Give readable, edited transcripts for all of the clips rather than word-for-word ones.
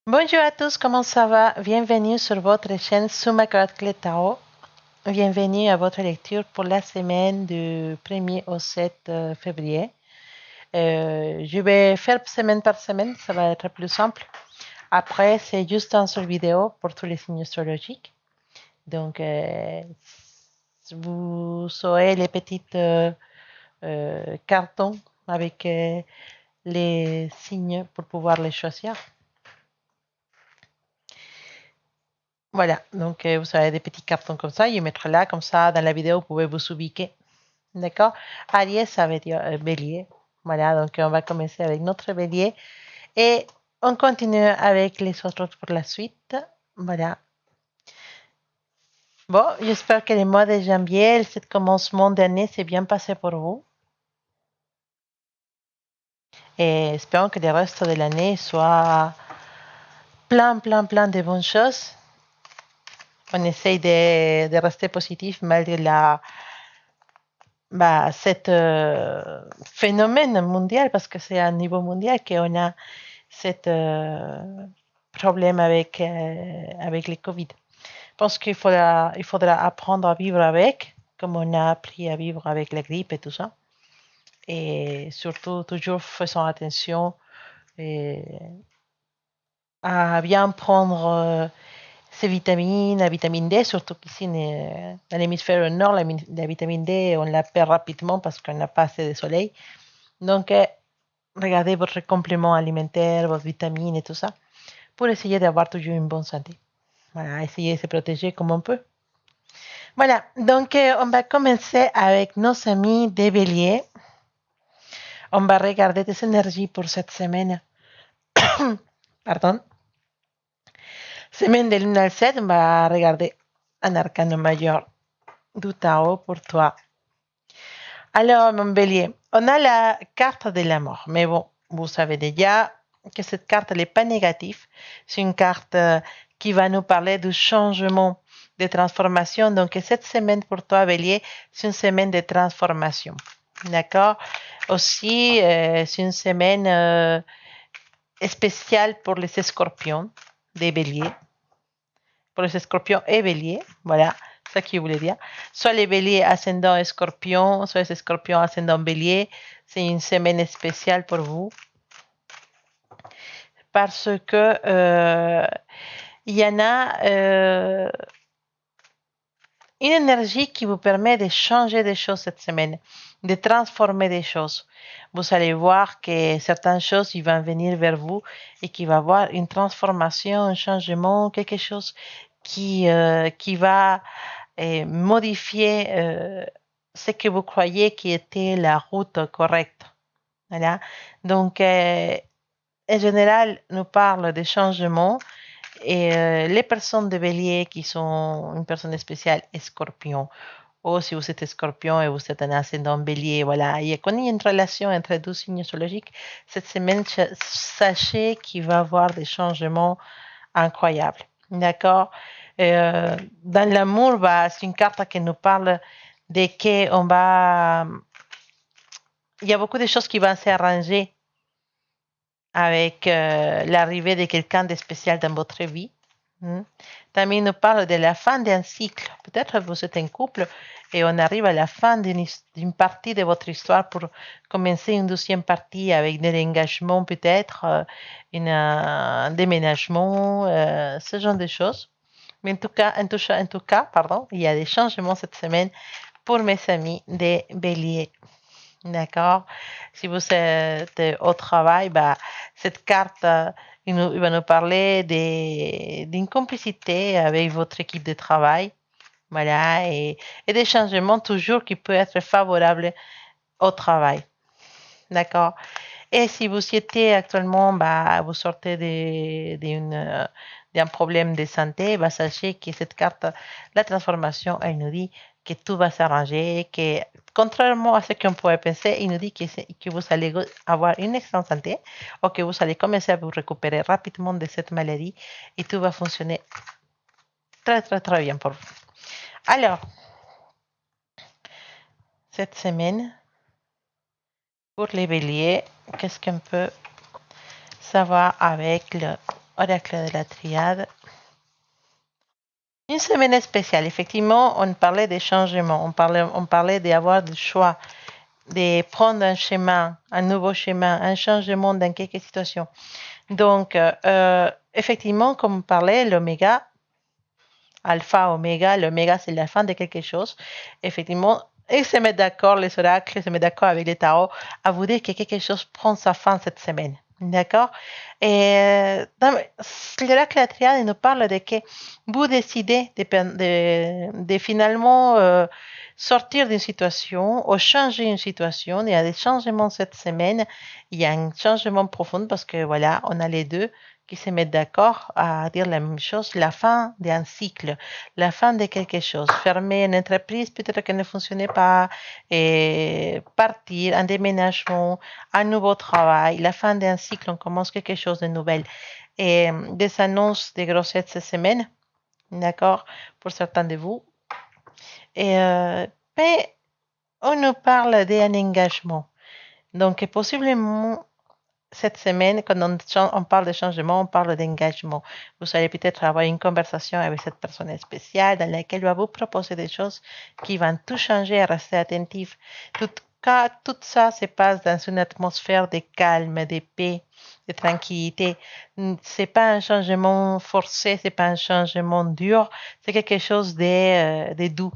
Bonjour à tous, comment ça va? Bienvenue sur votre chaîne Sumacarat Tarot. Bienvenue à votre lecture pour la semaine du 1er au 7 février. Je vais faire semaine par semaine, ça va être plus simple. Après, c'est juste un seul vidéo pour tous les signes astrologiques. Donc, vous aurez les petites cartons avec les signes pour pouvoir les choisir. Voilà, donc vous avez des petits cartons comme ça, je vais mettre là, comme ça, dans la vidéo, vous pouvez vous ubiquer. D'accord? Aries, ça veut dire bélier. Voilà, donc on va commencer avec notre bélier et on continue avec les autres pour la suite. Voilà. Bon, j'espère que le mois de janvier, ce commencement d'année, s'est bien passé pour vous. Et espérons que le reste de l'année soit plein de bonnes choses. On essaye de rester positif malgré cet phénomène mondial, parce que c'est à un niveau mondial qu'on a ce problème avec les Covid. Je pense qu'il faudra apprendre à vivre avec, comme on a appris à vivre avec la grippe et tout ça. Et surtout, toujours faisons attention à bien prendre ces vitamines, la vitamine D, surtout qu'ici, dans l'hémisphère nord, la vitamine D, on la perd rapidement parce qu'on n'a pas assez de soleil. Donc, regardez votre complément alimentaire, vos vitamines et tout ça, pour essayer d'avoir toujours une bonne santé. Voilà, essayer de se protéger comme on peut. Voilà, donc on va commencer avec nos amis des béliers. On va regarder des énergies pour cette semaine. Pardon. Semaine de lune al 7, on va regarder un arcane majeur du tarot pour toi. Alors, mon bélier, on a la carte de la mort. Mais bon, vous savez déjà que cette carte, elle n'est pas négative. C'est une carte qui va nous parler du changement, de transformation. Donc, cette semaine pour toi, bélier, c'est une semaine de transformation. D'accord? Aussi, c'est une semaine spéciale pour les scorpions, des béliers. Pour les scorpions et béliers, voilà, c'est ça que je voulais dire. Soit les béliers ascendant scorpion, soit les scorpions ascendant bélier, c'est une semaine spéciale pour vous. Parce que il y en a une énergie qui vous permet de changer des choses cette semaine, de transformer des choses. Vous allez voir que certaines choses ils vont venir vers vous et qu'il va y avoir une transformation, un changement, quelque chose qui va modifier ce que vous croyez qui était la route correcte. Voilà. Donc, en général, nous parle de changements et les personnes de bélier qui sont une personne spéciale, scorpion, ou si vous êtes scorpion et vous êtes un ascendant bélier, voilà, il y a une relation entre deux signes astrologiques. Cette semaine, sachez qu'il va y avoir des changements incroyables. D'accord? Dans l'amour, c'est une carte qui nous parle de qu'on va. Il y a beaucoup de choses qui vont s'arranger avec l'arrivée de quelqu'un de spécial dans votre vie. También nous parle de la fin d'un cycle. Peut-être que vous êtes un couple et on arrive à la fin d'une partie de votre histoire pour commencer une deuxième partie avec de l'engagement peut-être, un déménagement, ce genre de choses. Mais en tout cas, pardon, il y a des changements cette semaine pour mes amis des béliers. D'accord? Si vous êtes au travail, cette carte, il va nous parler d'une complicité avec votre équipe de travail. Voilà, et des changements toujours qui peuvent être favorables au travail. D'accord? Et si vous étiez actuellement, vous sortez d'un problème de santé, sachez que cette carte, la transformation, elle nous dit que tout va s'arranger, que contrairement à ce qu'on pourrait penser, il nous dit que vous allez avoir une excellente santé ou que vous allez commencer à vous récupérer rapidement de cette maladie et tout va fonctionner très bien pour vous. Alors, cette semaine, pour les béliers, qu'est-ce qu'on peut savoir avec oracle de la triade. Une semaine spéciale. Effectivement, on parlait des changements. On parlait d'avoir du choix, de prendre un chemin, un nouveau chemin, un changement dans quelques situations. Donc, effectivement, comme on parlait, l'oméga, alpha, oméga, l'oméga, c'est la fin de quelque chose. Effectivement, ils se mettent d'accord, les oracles se mettent d'accord avec les tarots, à vous dire que quelque chose prend sa fin cette semaine. D'accord? Et l'oracle de la triade nous parle de que vous décidez de finalement sortir d'une situation ou changer une situation. Il y a des changements cette semaine. Il y a un changement profond parce que voilà, on a les deux qui se mettent d'accord à dire la même chose, la fin d'un cycle, la fin de quelque chose, fermer une entreprise peut-être qu'elle ne fonctionnait pas, et partir, un déménagement, un nouveau travail, la fin d'un cycle, on commence quelque chose de nouvel. Et des annonces de grossesse cette semaine, d'accord, pour certains de vous. Et mais on nous parle d'un engagement. Donc, possiblement, cette semaine, quand on parle de changement, on parle d'engagement. Vous allez peut-être avoir une conversation avec cette personne spéciale dans laquelle elle va vous proposer des choses qui vont tout changer et rester attentif. Tout ça se passe dans une atmosphère de calme, de paix, de tranquillité. C'est pas un changement forcé, c'est pas un changement dur, c'est quelque chose de doux.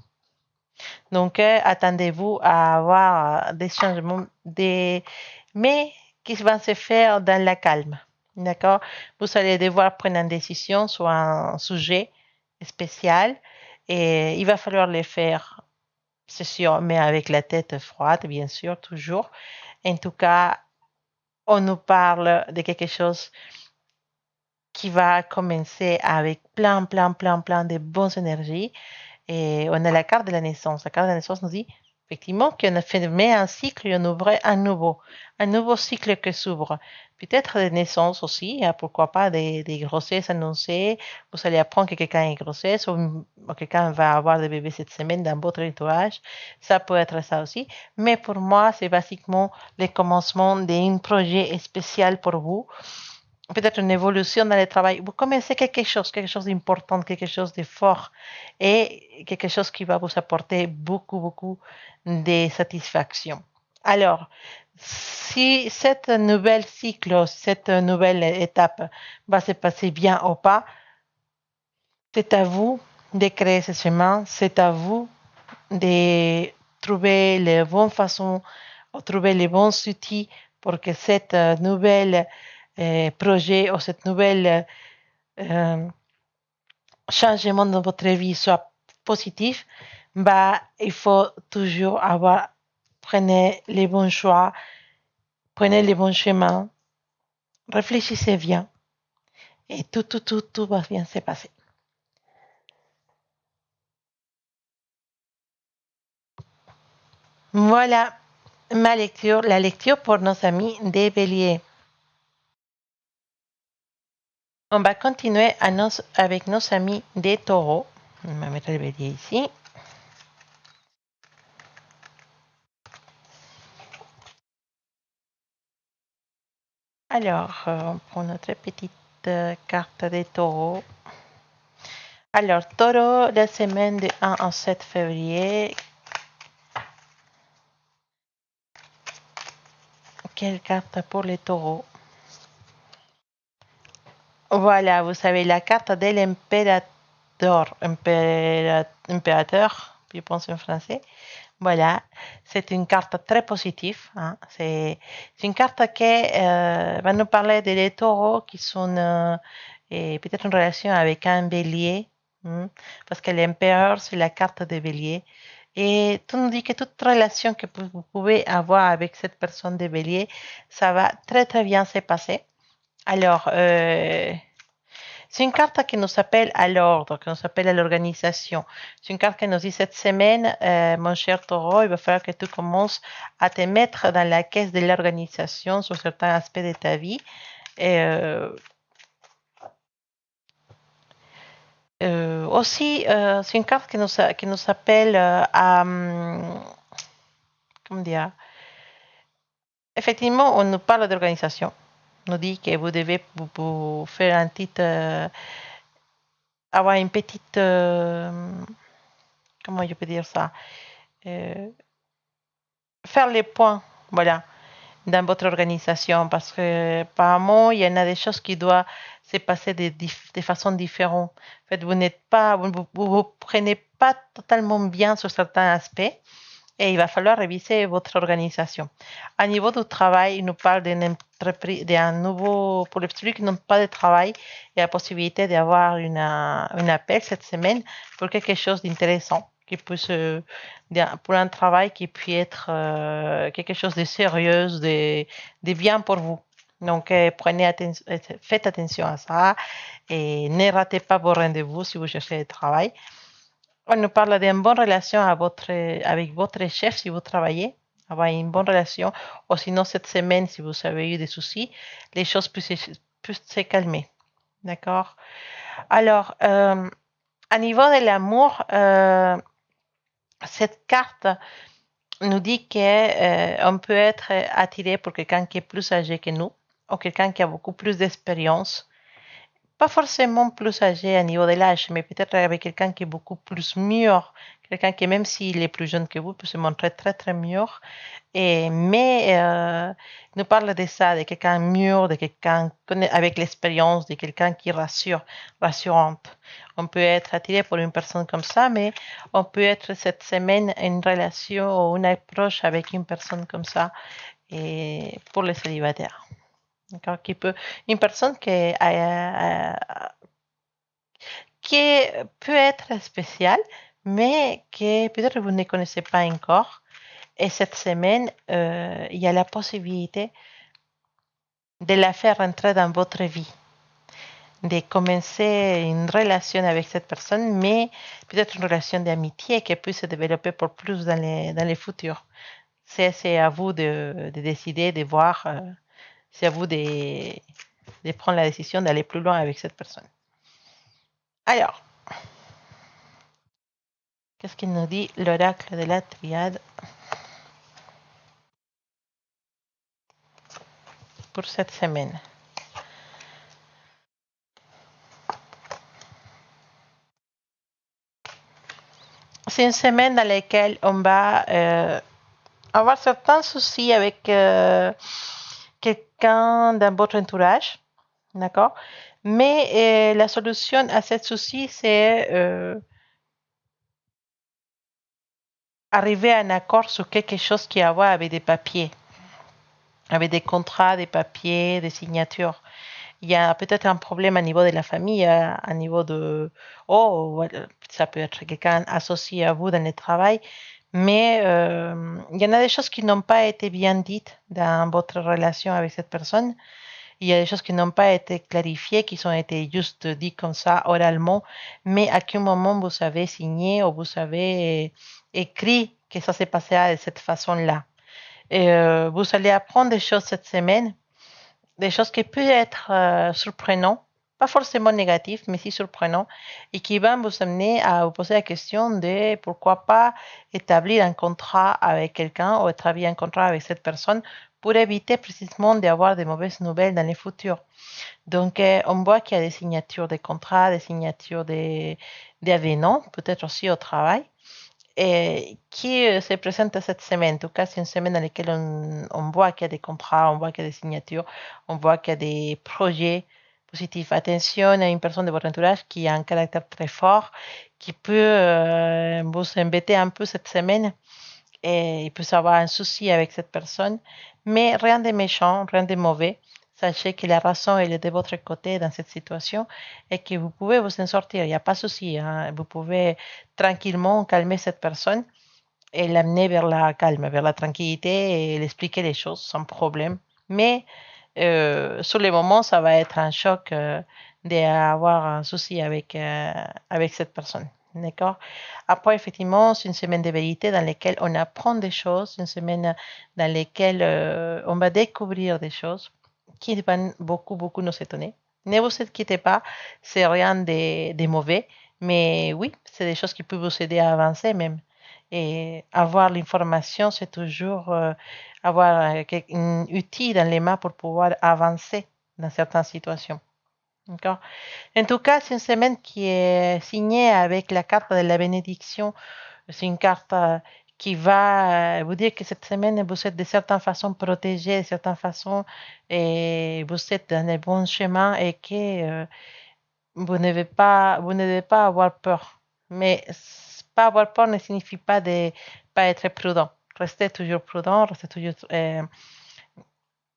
Donc, attendez-vous à avoir des changements, mais qui vont se faire dans la calme. D'accord? Vous allez devoir prendre une décision sur un sujet spécial et il va falloir le faire, c'est sûr, mais avec la tête froide, bien sûr, toujours. En tout cas, on nous parle de quelque chose qui va commencer avec plein de bonnes énergies. Et on a la carte de la naissance. La carte de la naissance nous dit effectivement qu'on a fermé un cycle et on ouvrait un nouveau cycle qui s'ouvre. Peut-être des naissances aussi, hein, pourquoi pas des grossesses annoncées. Vous allez apprendre que quelqu'un est grossesse ou quelqu'un va avoir des bébés cette semaine dans votre entourage. Ça peut être ça aussi. Mais pour moi, c'est basiquement le commencement d'un projet spécial pour vous. Peut-être une évolution dans le travail. Vous commencez quelque chose d'important, quelque chose de fort et quelque chose qui va vous apporter beaucoup de satisfaction. Alors, si cette nouvelle cycle, cette nouvelle étape va se passer bien ou pas, c'est à vous de créer ce chemin, c'est à vous de trouver les bonnes façons, trouver les bons outils pour que cette nouvelle projet ou cette nouvelle changement dans votre vie soit positif, bah, il faut toujours prenez les bons choix, prenez les bons chemins, réfléchissez bien et tout va bien se passer. Voilà la lecture pour nos amis des béliers. On va continuer avec nos amis des taureaux. On va mettre le bélier ici. Alors, on prend notre petite carte des taureaux. Alors, taureau, la semaine de 1 au 7 février. Quelle carte pour les taureaux? Voilà, vous savez, la carte de impérateur, je pense en français. Voilà, c'est une carte très positive. Hein. C'est une carte qui va nous parler des taureaux qui sont peut-être en relation avec un bélier, hein, parce que l'empereur, c'est la carte des béliers. Et tout nous dit que toute relation que vous pouvez avoir avec cette personne de bélier, ça va très bien se passer. Alors, c'est une carte qui nous appelle à l'ordre, qui nous appelle à l'organisation. C'est une carte qui nous dit cette semaine, mon cher taureau, il va falloir que tu commences à te mettre dans la caisse de l'organisation sur certains aspects de ta vie. Aussi, c'est une carte qui nous appelle à, comment dire, effectivement, on nous parle d'organisation. nous dit que vous devez vous faire un petit, avoir une petite, comment je peux dire ça, euh, faire les points, voilà, dans votre organisation, parce que apparemment, il y en a des choses qui doivent se passer de façon différente. En fait, vous n'êtes pas, vous prenez pas totalement bien sur certains aspects et il va falloir réviser votre organisation. À niveau du travail, il nous parle d'une entreprise, d'un nouveau, pour les celui qui n'ont pas de travail, il y a la possibilité d'avoir une appel cette semaine pour quelque chose d'intéressant qui puisse, pour un travail qui puisse être quelque chose de sérieux, de bien pour vous. Donc, faites attention à ça et ne ratez pas vos rendez-vous si vous cherchez du travail. On nous parle d'une bonne relation avec votre chef si vous travaillez, avoir une bonne relation, ou sinon cette semaine, si vous avez eu des soucis, les choses puissent se calmer. D'accord? Alors, à niveau de l'amour, cette carte nous dit qu'on peut être attiré pour quelqu'un qui est plus âgé que nous, ou quelqu'un qui a beaucoup plus d'expérience. Pas forcément plus âgé à niveau de l'âge, mais peut-être avec quelqu'un qui est beaucoup plus mûr, quelqu'un qui, même s'il est plus jeune que vous, peut se montrer très, très mûr. Mais nous parle de ça, de quelqu'un mûr, de quelqu'un avec l'expérience, de quelqu'un qui rassure, rassurante. On peut être attiré pour une personne comme ça, mais on peut être cette semaine une relation ou une approche avec une personne comme ça et pour les célibataires. D'accord? Une personne qui peut être spéciale, mais que peut-être vous ne connaissez pas encore. Et cette semaine, il y a la possibilité de la faire entrer dans votre vie, de commencer une relation avec cette personne, mais peut-être une relation d'amitié qui puisse se développer pour plus dans les futurs. C'est à vous de décider, de voir, c'est à vous de prendre la décision d'aller plus loin avec cette personne. Alors, qu'est-ce qu'il nous dit l'oracle de la triade pour cette semaine? C'est une semaine dans laquelle on va avoir certains soucis avec quelqu'un dans votre entourage, d'accord? Mais la solution à ce souci, c'est arriver à un accord sur quelque chose qui a à voir avec des papiers, avec des contrats, des papiers, des signatures. Il y a peut-être un problème à niveau de la famille, à niveau de... Oh, ça peut être quelqu'un associé à vous dans le travail, mais il y en a des choses qui n'ont pas été bien dites dans votre relation avec cette personne. Il y a des choses qui n'ont pas été clarifiées, qui ont été juste dites comme ça oralement, mais à quel moment vous avez signé ou vous avez écrit que ça s'est passé de cette façon-là. Vous allez apprendre des choses cette semaine, des choses qui peuvent être surprenantes, pas forcément négatives, mais si surprenantes, et qui vont vous amener à vous poser la question de pourquoi pas établir un contrat avec quelqu'un ou établir un contrat avec cette personne pour éviter précisément d'avoir de mauvaises nouvelles dans le futur. Donc, on voit qu'il y a des signatures de contrats, des signatures d'avenants, peut-être aussi au travail, et qui se présente cette semaine. En tout cas, c'est une semaine dans laquelle on voit qu'il y a des contrats, on voit qu'il y a des signatures, on voit qu'il y a des projets positifs. Attention à une personne de votre entourage qui a un caractère très fort, qui peut vous embêter un peu cette semaine et il peut avoir un souci avec cette personne, mais rien de méchant, rien de mauvais. Sachez que la raison elle est de votre côté dans cette situation et que vous pouvez vous en sortir. Il n'y a pas de souci. Hein. Vous pouvez tranquillement calmer cette personne et l'amener vers la calme, vers la tranquillité et l'expliquer les choses sans problème. Mais sur le moment, ça va être un choc d'avoir un souci avec cette personne. D'accord? Après, effectivement, c'est une semaine de vérité dans laquelle on apprend des choses, une semaine dans laquelle on va découvrir des choses qui vont beaucoup, beaucoup nous étonner. Ne vous inquiétez pas, c'est rien de mauvais, mais oui, c'est des choses qui peuvent vous aider à avancer même. Et avoir l'information, c'est toujours avoir un outil dans les mains pour pouvoir avancer dans certaines situations. D'accord? En tout cas, c'est une semaine qui est signée avec la carte de la bénédiction. C'est une carte qui va vous dire que cette semaine, vous êtes de certaines façons protégé, de certaines façons, et vous êtes dans le bon chemin et que vous ne devez pas avoir peur. Mais pas avoir peur ne signifie pas de pas être prudent. Restez toujours prudent, restez toujours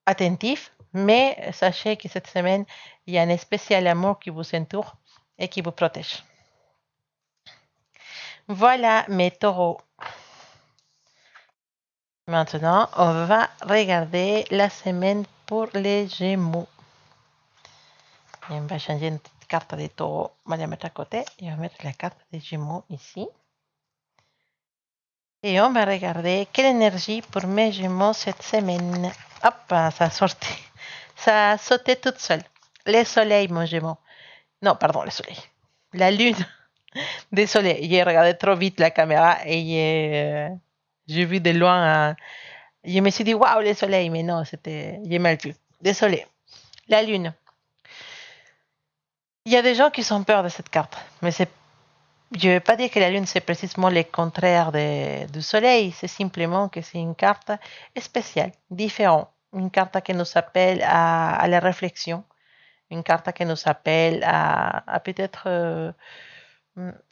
attentif, mais sachez que cette semaine, il y a un spécial amour qui vous entoure et qui vous protège. Voilà mes taureaux. Maintenant, on va regarder la semaine pour les Gémeaux. Et on va changer une petite carte des taureaux. On va la mettre à côté et on va mettre la carte des Gémeaux ici. Et on va regarder quelle énergie pour mes Gémeaux cette semaine. Hop, ça a sorti. Ça a sauté toute seule. Le soleil, mon Gémeaux. Non, pardon, le soleil. La lune. Désolé, j'ai regardé trop vite la caméra et j'ai vu de loin. Je me suis dit, waouh, le soleil, mais non, j'ai mal vu. Désolé. La lune. Il y a des gens qui sont peur de cette carte, mais je ne vais pas dire que la lune c'est précisément le contraire du soleil, c'est simplement que c'est une carte spéciale, différente, une carte qui nous appelle à la réflexion, une carte qui nous appelle à peut-être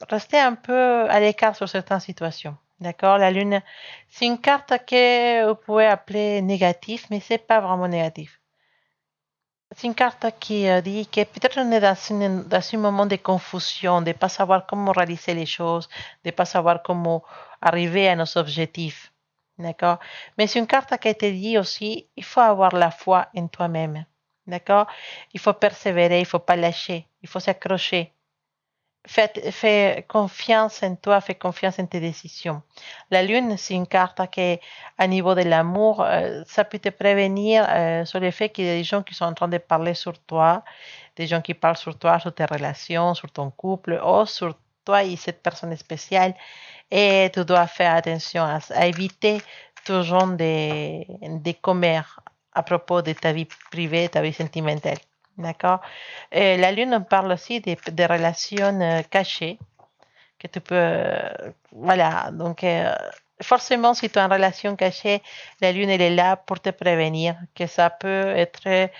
rester un peu à l'écart sur certaines situations. D'accord? La lune, c'est une carte que vous pouvez appeler négative, mais c'est pas vraiment négatif. C'est une carte qui dit que peut-être on est dans un moment de confusion, de ne pas savoir comment réaliser les choses, de ne pas savoir comment arriver à nos objectifs. D'accord? Mais c'est une carte qui te dit aussi, il faut avoir la foi en toi-même. D'accord? Il faut persévérer, il ne faut pas lâcher, il faut s'accrocher. Fais confiance en toi, fais confiance en tes décisions. La lune, c'est une carte qui, à niveau de l'amour, ça peut te prévenir sur le fait qu'il y a des gens qui sont en train de parler sur toi, des gens qui parlent sur toi, sur tes relations, sur ton couple, ou sur toi et cette personne spéciale. Et tu dois faire attention à éviter toujours des commères à propos de ta vie privée, ta vie sentimentale. D'accord? La lune on parle aussi des relations cachées que tu peux. Voilà. Donc, forcément, si tu as une relation cachée, la lune, elle est là pour te prévenir que ça peut être.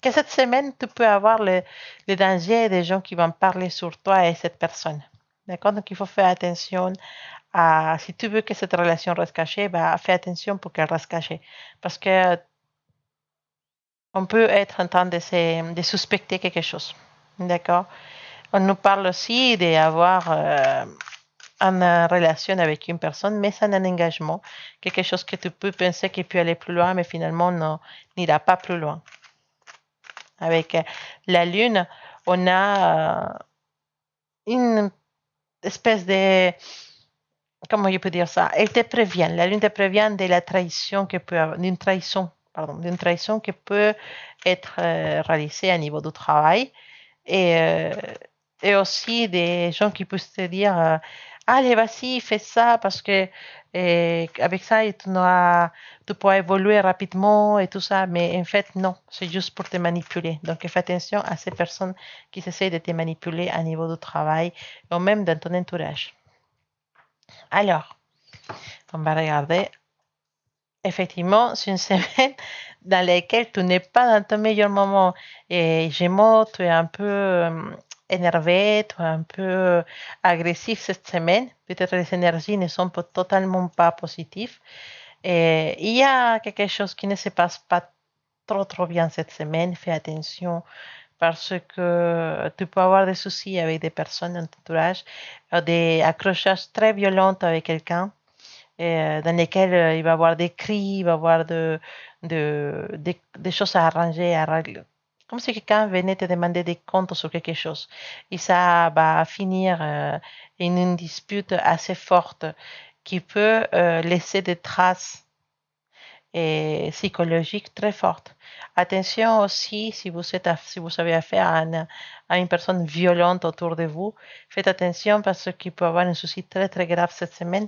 Que cette semaine, tu peux avoir le danger des gens qui vont parler sur toi et cette personne. D'accord? Donc, il faut faire attention à. Si tu veux que cette relation reste cachée, bah, fais attention pour qu'elle reste cachée. Parce que on peut être en train de suspecter quelque chose. D'accord? On nous parle aussi d'avoir une relation avec une personne, mais c'est un engagement, quelque chose que tu peux penser qu'il peut aller plus loin, mais finalement n'ira pas plus loin. Avec la Lune, on a une espèce de... Comment je peux dire ça? Elle te prévient, la Lune te prévient de la trahison que peut avoir, d'une trahison qui peut être réalisée à niveau du travail et, euh, et aussi des gens qui peuvent te dire allez, vas-y, fais ça parce que avec ça, tu pourras évoluer rapidement et tout ça. Mais en fait, non, c'est juste pour te manipuler. Donc, fais attention à ces personnes qui essaient de te manipuler à niveau du travail ou même dans ton entourage. Alors, on va regarder. Effectivement, c'est une semaine dans laquelle tu n'es pas dans ton meilleur moment. Et Gémeaux, tu es un peu énervé, tu es un peu agressif cette semaine. Peut-être les énergies ne sont pas, totalement pas positives. Et il y a quelque chose qui ne se passe pas trop bien cette semaine. Fais attention parce que tu peux avoir des soucis avec des personnes dans ton entourage, des accrochages très violents avec quelqu'un dans lesquels il va y avoir des cris, il va y avoir des choses à arranger, à régler. Comme si quelqu'un venait te demander des comptes sur quelque chose. Et ça va finir en une dispute assez forte qui peut laisser des traces psychologiques très fortes. Attention aussi, si vous avez affaire à une personne violente autour de vous, faites attention parce qu'il peut y avoir un souci très grave cette semaine.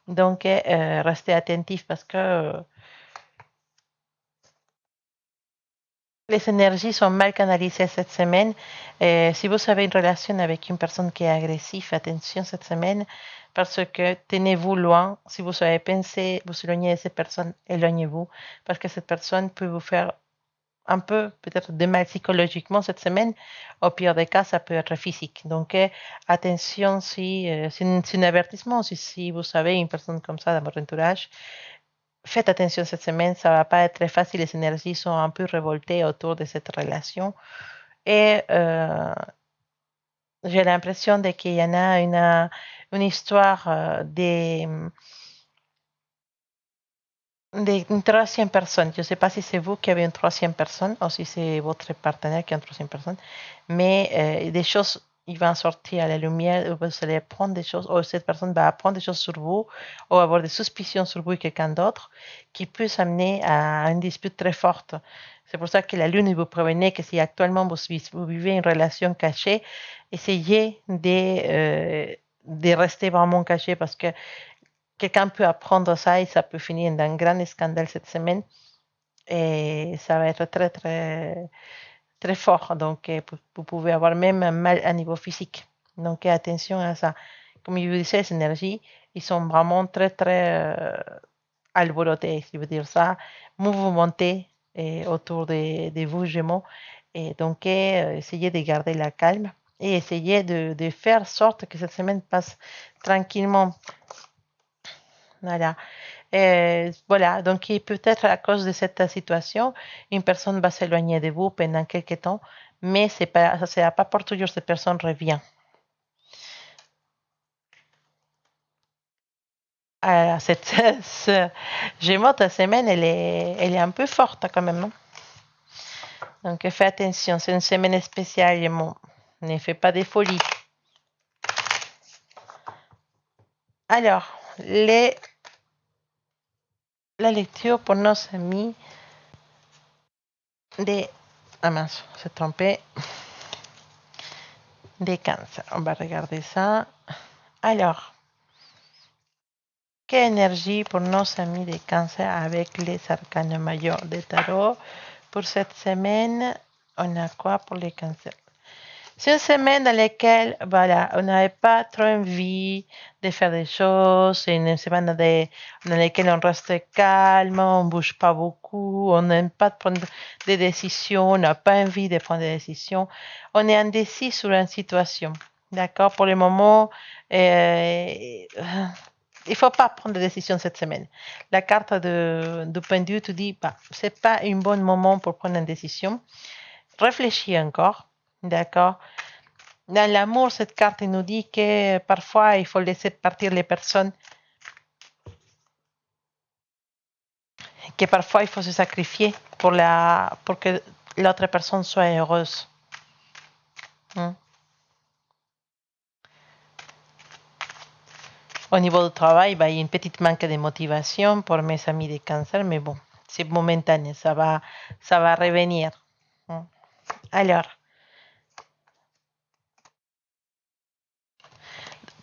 Donc, restez attentif parce que les énergies sont mal canalisées cette semaine. Si vous avez une relation avec une personne qui est agressive, attention cette semaine, parce que tenez-vous loin. Si vous avez pensé vous éloigner de cette personne, éloignez-vous, parce que cette personne peut vous faire un peu peut-être de mal psychologiquement cette semaine. Au pire des cas, ça peut être physique. Donc, attention, c'est un avertissement. Si vous savez une personne comme ça dans votre entourage, faites attention cette semaine. Ça va pas être très facile. Les énergies sont un peu révoltées autour de cette relation. Et j'ai l'impression qu'il y en a une histoire une troisième personne. Je ne sais pas si c'est vous qui avez une troisième personne ou si c'est votre partenaire qui a une troisième personne, mais des choses, ils vont sortir à la lumière, vous allez apprendre des choses, ou cette personne va apprendre des choses sur vous, ou avoir des suspicions sur vous et quelqu'un d'autre, qui peut s'amener à une dispute très forte. C'est pour ça que la lune vous prévenait que si actuellement vous vivez une relation cachée, essayez de rester vraiment caché parce que quelqu'un peut apprendre ça et ça peut finir dans un grand scandale cette semaine et ça va être très très très fort. Donc vous pouvez avoir même un mal à niveau physique. Donc attention à ça. Comme je vous disais, les énergies, ils sont vraiment très très alborotés, si je veux dire ça, mouvementés autour de vous, Gémeaux. Et donc essayez de garder la calme et essayez de faire sorte que cette semaine passe tranquillement. Voilà. Voilà, donc peut-être à cause de cette situation, une personne va s'éloigner de vous pendant quelques temps, mais c'est pas, ça ne sera pas pour toujours, cette personne revient. Gémeaux, ta semaine, elle est un peu forte quand même. Hein. Donc fais attention, c'est une semaine spéciale, Gémeaux. Ne fais pas des folies. Alors, la lecture pour nos amis des... Ah mince, j'ai trompé. Des cancers. On va regarder ça. Alors, quelle énergie pour nos amis des cancers avec les arcanes majeurs de tarot pour cette semaine? On a quoi pour les cancers? C'est une semaine dans laquelle, voilà, on n'avait pas trop envie de faire des choses. C'est une semaine dans laquelle on reste calme, on ne bouge pas beaucoup, on n'aime pas prendre des décisions, on n'a pas envie de prendre des décisions. On est indécis sur une situation. D'accord? Pour le moment, il ne faut pas prendre de décision cette semaine. La carte du pendu te dit, bah, ce n'est pas un bon moment pour prendre une décision. Réfléchis encore. D'accord? Dans l'amour, cette carte nous dit que parfois il faut laisser partir les personnes, que parfois il faut se sacrifier pour que l'autre personne soit heureuse. Hmm. Au niveau du travail, bah, il y a une petite manque de motivation pour mes amis de cancer, mais bon, c'est momentané, ça va revenir. Hmm. Alors,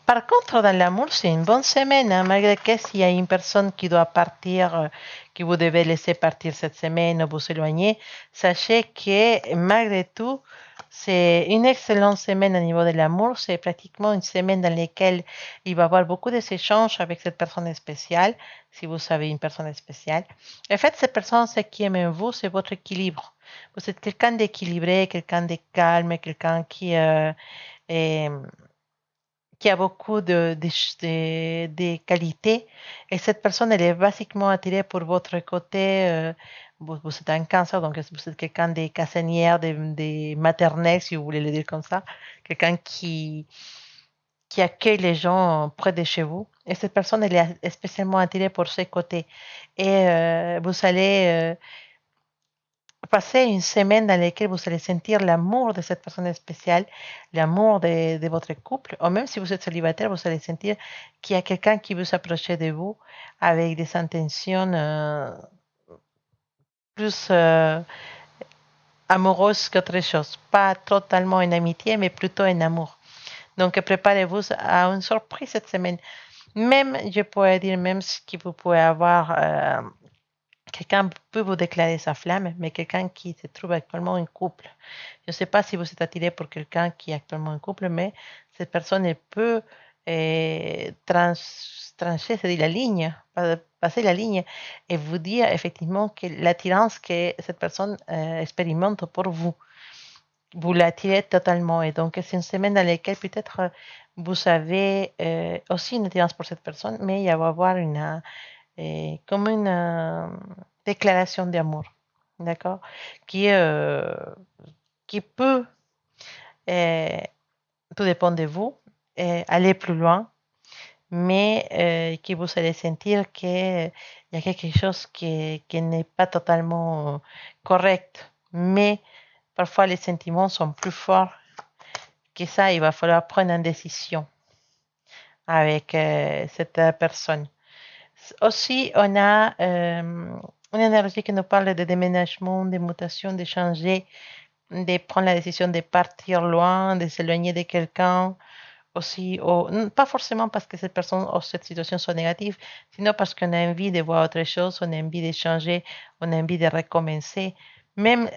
par contre, dans l'amour, c'est une bonne semaine, hein, malgré que s'il y a une personne qui doit partir, que vous devez laisser partir cette semaine ou vous éloigner, sachez que malgré tout, c'est une excellente semaine au niveau de l'amour. C'est pratiquement une semaine dans laquelle il va y avoir beaucoup d'échanges avec cette personne spéciale, si vous savez une personne spéciale. En fait, cette personne, ce qui aime en vous, c'est votre équilibre. Vous êtes quelqu'un d'équilibré, quelqu'un de calme, quelqu'un est qui a beaucoup de qualités. Et cette personne, elle est basiquement attirée pour votre côté. Vous êtes un cancer, donc vous êtes quelqu'un de casanière, de maternel, si vous voulez le dire comme ça. Quelqu'un qui accueille les gens près de chez vous. Et cette personne, elle est spécialement attirée pour ses côtés. Et vous allez passer une semaine dans laquelle vous allez sentir l'amour de cette personne spéciale, l'amour de votre couple, ou même si vous êtes célibataire, vous allez sentir qu'il y a quelqu'un qui veut s'approcher de vous avec des intentions plus amoureuses qu'autre chose. Pas totalement une amitié, mais plutôt un amour. Donc préparez-vous à une surprise cette semaine. Même, je pourrais dire, même ce que vous pouvez avoir quelqu'un peut vous déclarer sa flamme, mais quelqu'un qui se trouve actuellement en couple. Je ne sais pas si vous êtes attiré pour quelqu'un qui est actuellement en couple, mais cette personne elle peut trancher, c'est-à-dire la ligne, passer la ligne et vous dire effectivement que l'attirance que cette personne expérimente pour vous, vous l'attirez totalement. Et donc, c'est une semaine dans laquelle peut-être vous avez aussi une attirance pour cette personne, mais il va y avoir comme une déclaration d'amour, d'accord, qui, euh, qui peut, euh, tout dépend de vous, aller plus loin, mais que vous allez sentir qu'il y a quelque chose qui n'est pas totalement correct. Mais parfois, les sentiments sont plus forts que ça. Il va falloir prendre une décision avec cette personne. Aussi, on a une énergie qui nous parle de déménagement, de mutation, de changer, de prendre la décision de partir loin, de s'éloigner de quelqu'un. Aussi, pas forcément parce que cette personne ou cette situation soit négative, sinon parce qu'on a envie de voir autre chose, on a envie de changer, on a envie de recommencer. Même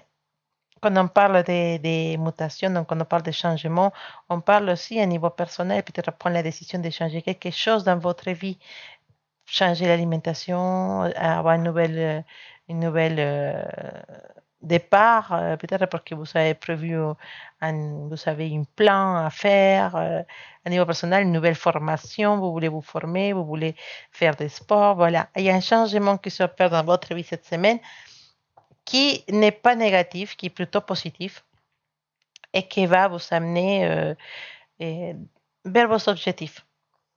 quand on parle de mutation, donc quand on parle de changement, on parle aussi à niveau personnel, peut-être prendre la décision de changer quelque chose dans votre vie, changer l'alimentation, avoir une nouvelle départ, peut-être parce que vous avez prévu, vous avez un plan à faire à niveau personnel, une nouvelle formation, vous voulez vous former, vous voulez faire des sports, voilà. Il y a un changement qui s'opère dans votre vie cette semaine qui n'est pas négatif, qui est plutôt positif et qui va vous amener vers vos objectifs.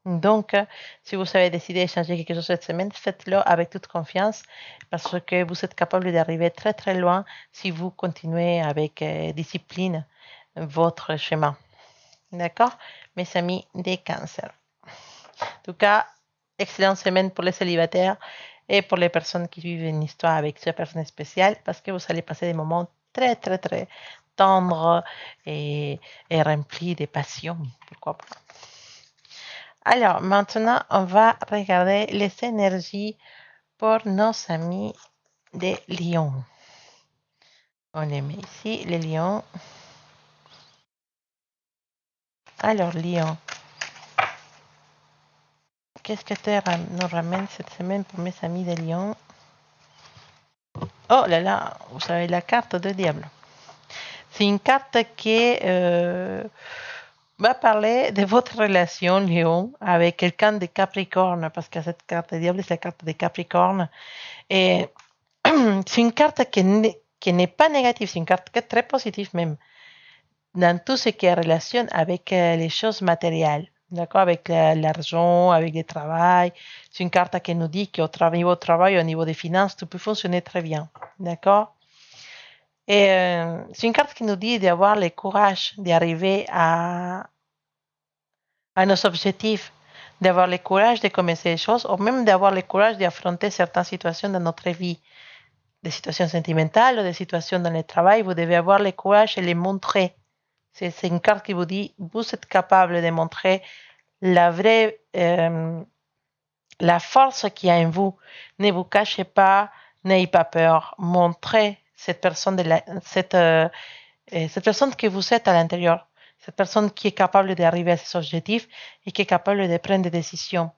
Donc, si vous avez décidé de changer quelque chose cette semaine, faites-le avec toute confiance parce que vous êtes capable d'arriver très très loin si vous continuez avec discipline votre chemin. D'accord? Mes amis des cancers. En tout cas, excellente semaine pour les célibataires et pour les personnes qui vivent une histoire avec cette personne spéciale parce que vous allez passer des moments très très très tendres et remplis de passion. Pourquoi pas? Alors, maintenant, on va regarder les énergies pour nos amis des lions. On les met ici, les lions. Alors, lion, qu'est-ce que tu nous ramène cette semaine pour mes amis des lions? Oh là là, vous avez la carte de diable. C'est une carte qui va parler de votre relation, lion, avec quelqu'un de Capricorne, parce que cette carte de diable, c'est la carte de Capricorne. Et c'est une carte qui n'est pas négative, c'est une carte qui est très positive même, dans tout ce qui est relation avec les choses matérielles, d'accord, avec l'argent, avec le travail. C'est une carte qui nous dit qu'au niveau du travail, au niveau des finances, tout peut fonctionner très bien, d'accord. Et c'est une carte qui nous dit d'avoir le courage d'arriver à nos objectifs, d'avoir le courage de commencer les choses, ou même d'avoir le courage d'affronter certaines situations dans notre vie, des situations sentimentales ou des situations dans le travail. Vous devez avoir le courage et les montrer. C'est une carte qui vous dit, vous êtes capable de montrer la vraie, la force qu'il y a en vous. Ne vous cachez pas, n'ayez pas peur. Montrez cette personne, cette personne que vous êtes à l'intérieur. Cette personne qui est capable d'arriver à ses objectifs et qui est capable de prendre des décisions.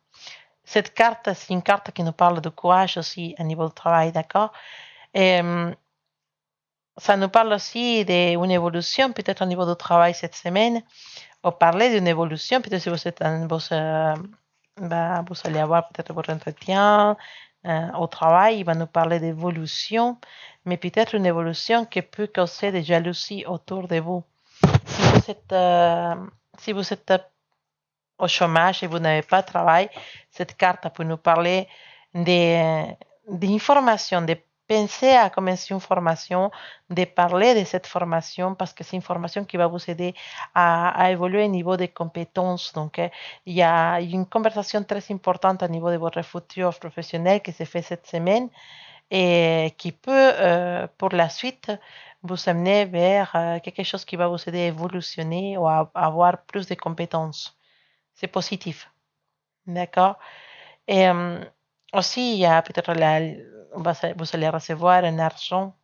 Cette carte, c'est une carte qui nous parle de courage aussi à niveau du travail, d'accord? Et ça nous parle aussi d'une évolution, peut-être au niveau du travail cette semaine. On parlait d'une évolution, peut-être si vous êtes vous allez avoir peut-être votre entretien au travail, il va nous parler d'évolution, mais peut-être une évolution qui peut causer des jalousies autour de vous. Si vous êtes au chômage et vous n'avez pas de travail, cette carte peut nous parler d'informations, de penser à commencer une formation, de parler de cette formation parce que c'est une formation qui va vous aider à évoluer au niveau des compétences. Donc, il y a une conversation très importante au niveau de votre futur professionnel qui s'est fait cette semaine et qui peut, pour la suite, vous amener vers quelque chose qui va vous aider à évolutionner ou à avoir plus de compétences. C'est positif. D'accord? Et aussi, il y a peut-être vous allez recevoir un argent,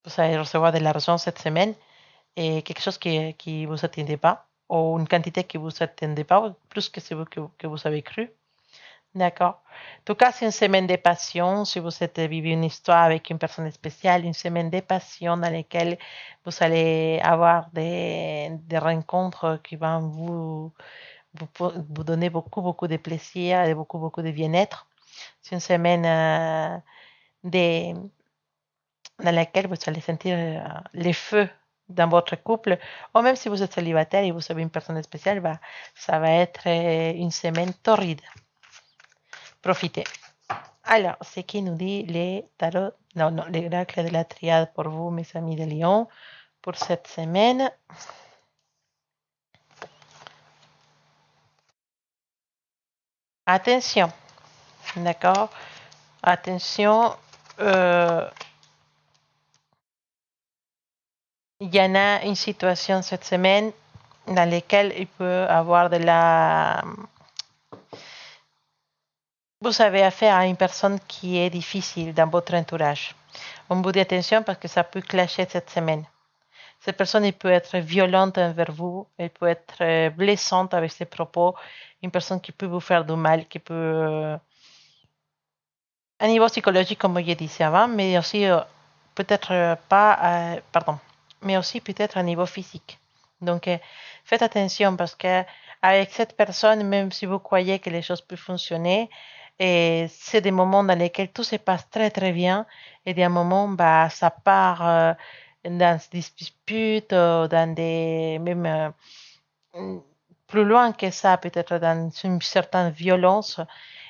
vous allez recevoir de l'argent cette semaine et quelque chose qui vous attendait pas, ou une quantité que vous attendez pas, plus que ce que vous avez cru. D'accord. En tout cas, c'est une semaine de passion. Si vous êtes vécu une histoire avec une personne spéciale, une semaine de passion dans laquelle vous allez avoir des rencontres qui vont vous donner beaucoup, beaucoup de plaisir et beaucoup, beaucoup de bien-être. C'est une semaine de, dans laquelle vous allez sentir les feux dans votre couple, ou même si vous êtes célibataire et vous avez une personne spéciale, bah, ça va être une semaine torride. Profitez. Alors, ce qui nous dit les tarots, non, l'oracle de la triade pour vous, mes amis de Lyon, pour cette semaine. Attention, d'accord? Attention, il y en a une situation cette semaine dans laquelle il peut avoir de la... Vous avez affaire à une personne qui est difficile dans votre entourage. On vous dit attention parce que ça peut clasher cette semaine. Cette personne elle peut être violente envers vous, elle peut être blessante avec ses propos, une personne qui peut vous faire du mal, qui peut... à niveau psychologique, comme je disais avant, mais aussi peut-être pas, pardon, mais aussi peut-être à niveau physique. Donc, faites attention parce que avec cette personne, même si vous croyez que les choses peuvent fonctionner, et c'est des moments dans lesquels tout se passe très très bien, et des moments, bah, ça part dans des disputes, dans des même plus loin que ça, peut-être dans une certaine violence.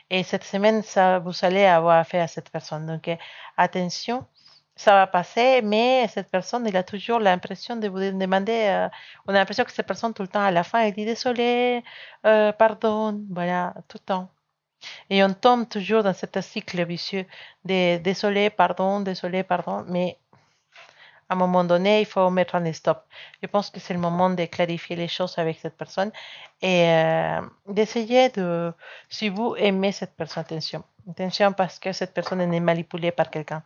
Et cette semaine, ça, vous allez avoir affaire à cette personne. Donc, attention, ça va passer, mais cette personne, elle a toujours l'impression de vous demander, on a l'impression que cette personne, tout le temps, à la fin, elle dit désolé, pardon, voilà, tout le temps. Et on tombe toujours dans ce cycle vicieux de désolé, pardon, mais à un moment donné, il faut mettre un stop. Je pense que c'est le moment de clarifier les choses avec cette personne et d'essayer de, si vous aimez cette personne, attention parce que cette personne est manipulée par quelqu'un.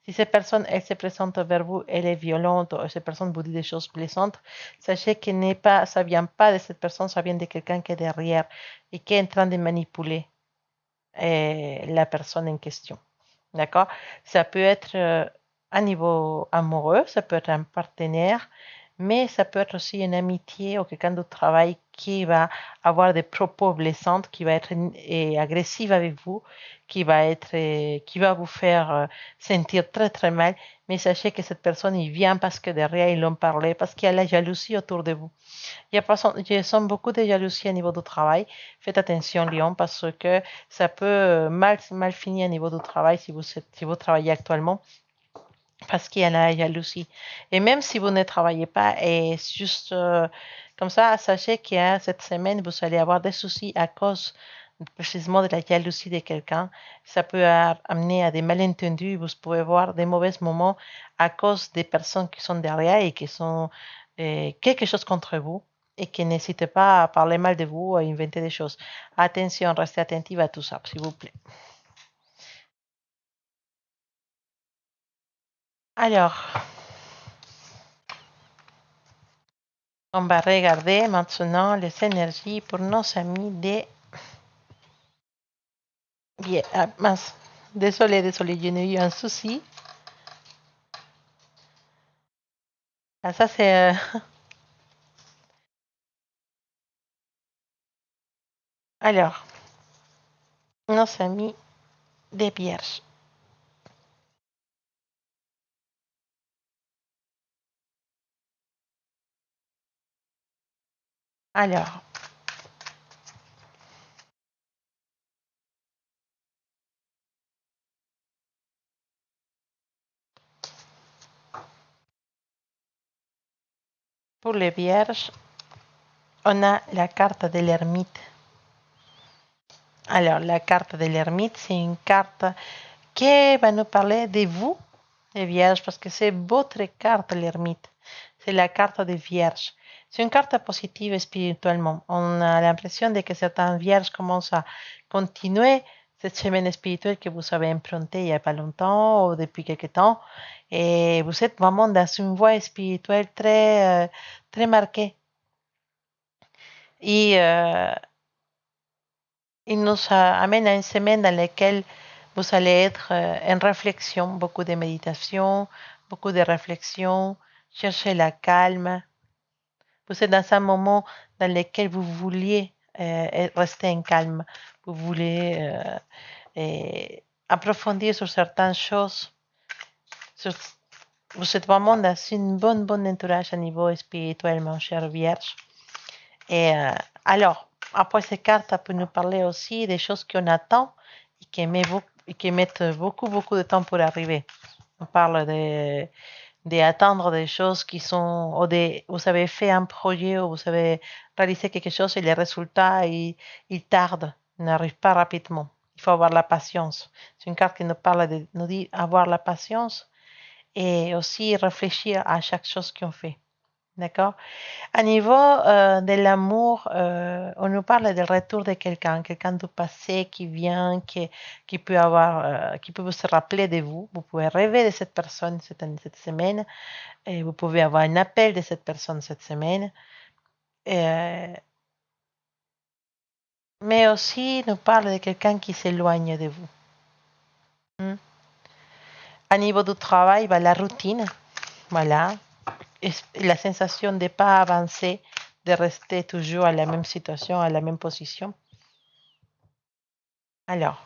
Si cette personne, elle se présente vers vous, elle est violente, ou cette personne vous dit des choses blessantes, sachez que n'est pas, ça vient pas de cette personne, ça vient de quelqu'un qui est derrière et qui est en train de manipuler la personne en question. D'accord? Ça peut être à niveau amoureux, ça peut être un partenaire, mais ça peut être aussi une amitié ou quelqu'un de travail qui va avoir des propos blessants, qui va être agressif avec vous, qui va vous faire sentir très très mal. Mais sachez que cette personne, il vient parce que derrière, ils l'ont parlé, parce qu'il y a la jalousie autour de vous. Il y a beaucoup de jalousie au niveau du travail. Faites attention, Lyon, parce que ça peut mal finir au niveau du travail si vous travaillez actuellement, parce qu'il y a la jalousie. Et même si vous ne travaillez pas, et juste comme ça, sachez qu'il y a cette semaine, vous allez avoir des soucis à cause précisément de la jalousie de quelqu'un. Ça peut amener à des malentendus. Vous pouvez voir des mauvais moments à cause des personnes qui sont derrière et qui sont quelque chose contre vous et qui n'hésitent pas à parler mal de vous, à inventer des choses. Attention, restez attentive à tout ça, s'il vous plaît. Alors, on va regarder maintenant les énergies pour nos amis des... Bien, ah, mince. Désolé, je n'ai eu un souci. Ah, ça, c'est... Alors, nos amis des vierges. Alors, pour les vierges, on a la carte de l'ermite. Alors, la carte de l'ermite, c'est une carte qui va nous parler de vous, les vierges, parce que c'est votre carte, l'ermite. C'est la carte des vierges. C'est une carte positive spirituellement. On a l'impression de que certains vierges commencent à continuer cette semaine spirituelle que vous avez empruntée il n'y a pas longtemps ou depuis quelque temps. Et vous êtes vraiment dans une voie spirituelle très marquée. Et il nous amène à une semaine dans laquelle vous allez être en réflexion, beaucoup de méditation, beaucoup de réflexion, chercher la calme. Vous êtes dans un moment dans lequel vous vouliez rester en calme, vous voulez approfondir sur certaines choses. Vous êtes vraiment dans une bonne entourage à niveau spirituel, mon cher Vierge. Et alors, après ces cartes, ça peut nous parler aussi des choses qu'on attend et qui mettent beaucoup de temps pour arriver. On parle d'attendre des choses qui sont, vous avez fait un projet ou vous avez réalisé quelque chose et les résultats, ils tardent, ils n'arrivent pas rapidement. Il faut avoir la patience. C'est une carte qui nous dit avoir la patience et aussi réfléchir à chaque chose qu'on fait. D'accord? À niveau de l'amour, on nous parle du retour de quelqu'un du passé qui vient, qui peut qui peut se rappeler de vous. Vous pouvez rêver de cette personne cette semaine, et vous pouvez avoir un appel de cette personne cette semaine. Mais aussi nous parle de quelqu'un qui s'éloigne de vous. À niveau du travail, la routine, voilà, la sensation de ne pas avancer, de rester toujours à la même situation, à la même position. Alors,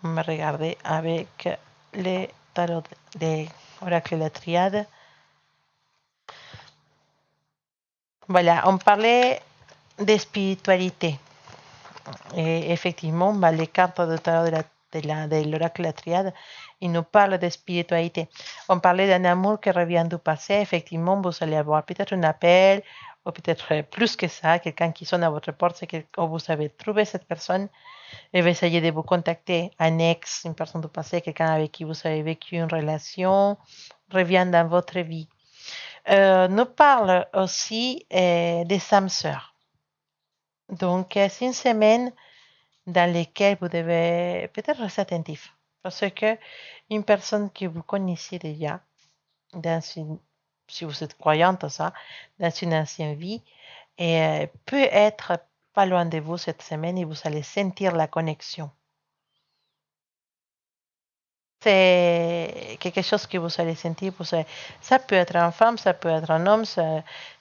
on va regarder avec les tarots des oracles de la triade. Voilà, on parlait de spiritualité. Et effectivement, les cartes de tarot de l'oracle de la triade, ils nous parlent de spiritualité. On parlait d'un amour qui revient du passé. Effectivement, vous allez avoir peut-être un appel, ou peut-être plus que ça, quelqu'un qui sonne à votre porte, c'est que vous avez trouvé cette personne et vous essayez de vous contacter. Un ex, une personne du passé, quelqu'un avec qui vous avez vécu une relation, revient dans votre vie. Nous parle aussi des âmes sœurs. Donc, c'est une semaine dans laquelle vous devez peut-être rester attentif. Parce que une personne que vous connaissez déjà, si vous êtes croyante à ça, dans une ancienne vie, peut être pas loin de vous cette semaine et vous allez sentir la connexion. C'est quelque chose que vous allez sentir. Ça peut être une femme, ça peut être un homme,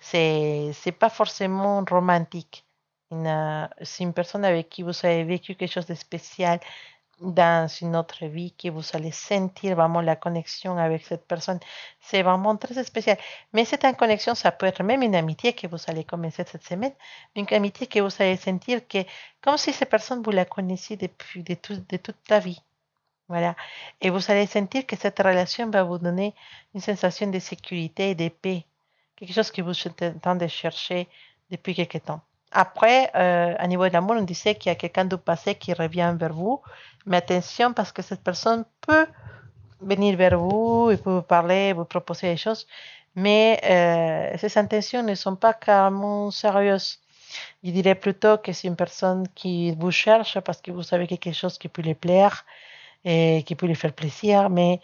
c'est pas forcément romantique. C'est une personne avec qui vous avez vécu quelque chose de spécial dans une autre vie, que vous allez sentir vraiment la connexion avec cette personne. C'est vraiment très spécial. Mais cette connexion, ça peut être même une amitié que vous allez commencer cette semaine, une amitié que vous allez sentir que, comme si cette personne, vous la connaissiez depuis de toute la vie. Voilà. Et vous allez sentir que cette relation va vous donner une sensation de sécurité et de paix. Quelque chose que vous êtes en train de chercher depuis quelque temps. Après, à niveau de l'amour, on disait qu'il y a quelqu'un du passé qui revient vers vous. Mais attention parce que cette personne peut venir vers vous, il peut vous parler, vous proposer des choses. Mais ces intentions ne sont pas carrément sérieuses. Je dirais plutôt que c'est une personne qui vous cherche parce que vous savez quelque chose qui peut lui plaire et qui peut lui faire plaisir, mais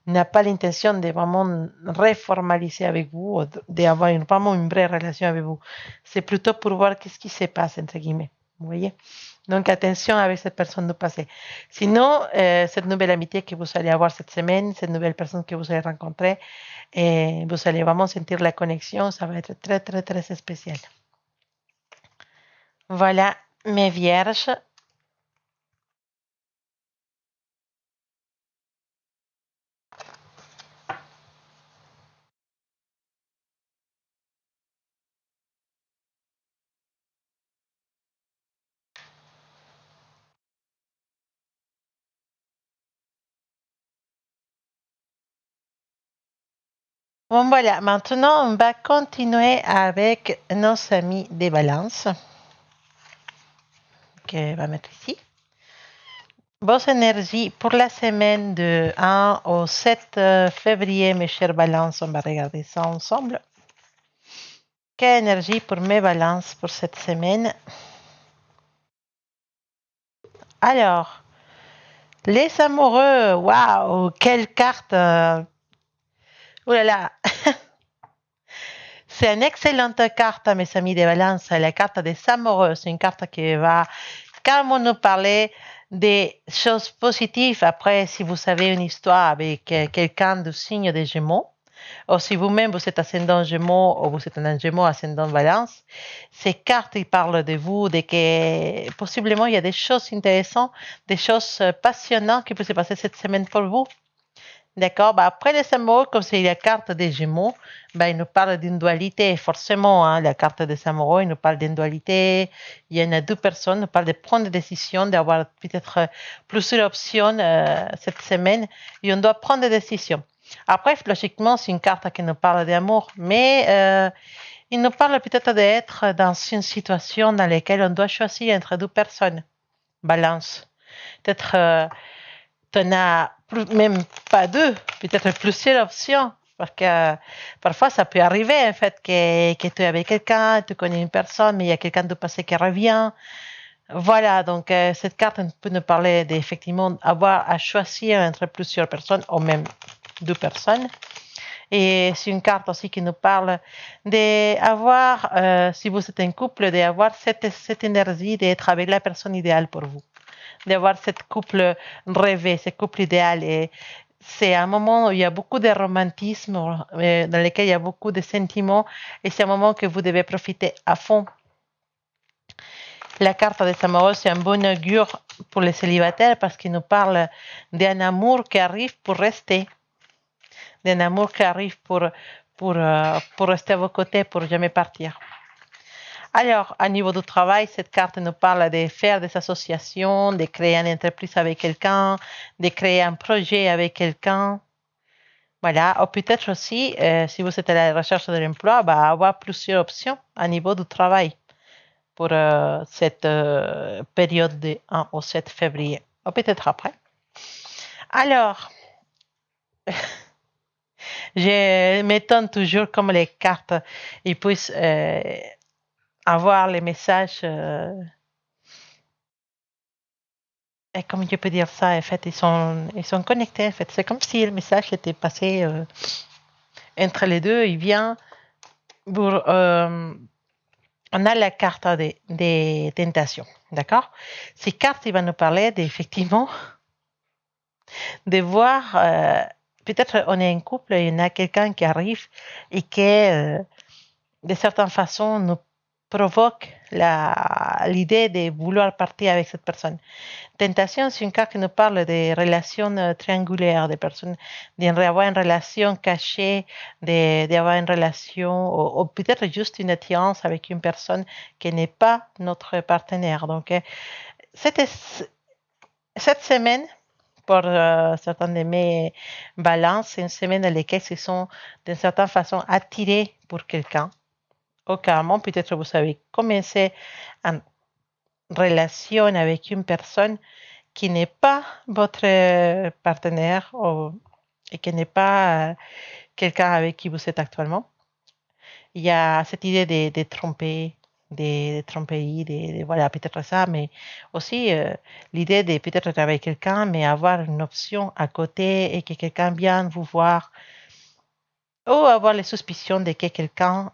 n'a pas l'intention de vraiment reformaliser avec vous, ou d'avoir vraiment une vraie relation avec vous. C'est plutôt pour voir qu'est-ce qui se passe, entre guillemets. Vous voyez? Donc, attention avec cette personne du passé. Sinon, cette nouvelle amitié que vous allez avoir cette semaine, cette nouvelle personne que vous allez rencontrer, et vous allez vraiment sentir la connexion, ça va être très spécial. Voilà, mes vierges. Bon, voilà, maintenant on va continuer avec nos amis des balances. Que va mettre ici. Vos énergies pour la semaine de 1 au 7 février, mes chers balances, on va regarder ça ensemble. Quelle énergie pour mes balances pour cette semaine? Alors, Les amoureux, waouh, quelle carte! Oh là là, c'est une excellente carte, mes amis de Valence. La carte des amoureux, c'est une carte qui va carrément nous parler des choses positives. Après, si vous avez une histoire avec quelqu'un du signe des Gémeaux, ou si vous-même vous êtes ascendant Gémeaux ou vous êtes un Gémeaux ascendant Balance, ces cartes ils parlent de vous, de que possiblement il y a des choses intéressantes, des choses passionnantes qui peuvent se passer cette semaine pour vous. D'accord, bah après les amoureux, comme c'est la carte des Gémeaux, bah il nous parle d'une dualité, forcément, hein, la carte des amoureux, il nous parle d'une dualité, il y en a deux personnes, il nous parle de prendre des décisions, d'avoir peut-être plusieurs options cette semaine, et on doit prendre des décisions. Après, logiquement, c'est une carte qui nous parle d'amour, mais il nous parle peut-être d'être dans une situation dans laquelle on doit choisir entre deux personnes. Balance. Peut-être tu n'as même pas deux, peut-être plusieurs options. Parce que parfois, ça peut arriver, en fait, que tu es avec quelqu'un, tu connais une personne, mais il y a quelqu'un de passé qui revient. Voilà, donc cette carte peut nous parler d'effectivement avoir à choisir entre plusieurs personnes, ou même deux personnes. Et c'est une carte aussi qui nous parle d'avoir, si vous êtes un couple, d'avoir cette énergie d'être avec la personne idéale pour vous. D'avoir cette couple rêvé, ce couple idéal. Et c'est un moment où il y a beaucoup de romantisme, dans lequel il y a beaucoup de sentiments, et c'est un moment que vous devez profiter à fond. La carte des amoureux, c'est un bon augure pour les célibataires parce qu'il nous parle d'un amour qui arrive pour rester, d'un amour qui arrive pour rester à vos côtés, pour jamais partir. Alors, à niveau du travail, cette carte nous parle de faire des associations, de créer une entreprise avec quelqu'un, de créer un projet avec quelqu'un. Voilà, ou peut-être aussi, si vous êtes à la recherche de l'emploi, bah, avoir plusieurs options à niveau du travail pour cette période de 1 au 7 février, ou peut-être après. Alors, je m'étonne toujours comme les cartes ils puissent avoir les messages. Et comme je peux dire ça, en fait, ils sont connectés. En fait, c'est comme si le message était passé entre les deux. Il vient pour. On a la carte des tentations, d'accord? Ces cartes, ils vont nous parler d'effectivement de voir. Peut-être on est un couple, il y en a quelqu'un qui arrive et qui, de certaine façon, nous provoque l'idée de vouloir partir avec cette personne. Tentation, c'est une carte qui nous parle des relations triangulaires, des personnes, d'avoir une relation cachée, d'avoir une relation, ou peut-être juste une attirance avec une personne qui n'est pas notre partenaire. Donc, cette semaine, pour certains de mes balances, c'est une semaine dans laquelle ils sont d'une certaine façon attirés pour quelqu'un. Ou carrément, peut-être vous avez commencé une relation avec une personne qui n'est pas votre partenaire et qui n'est pas quelqu'un avec qui vous êtes actuellement. Il y a cette idée de tromper, de tromperie, voilà, peut-être ça, mais aussi l'idée de peut-être être avec quelqu'un, mais avoir une option à côté et que quelqu'un vienne vous voir, ou avoir les suspicions de que quelqu'un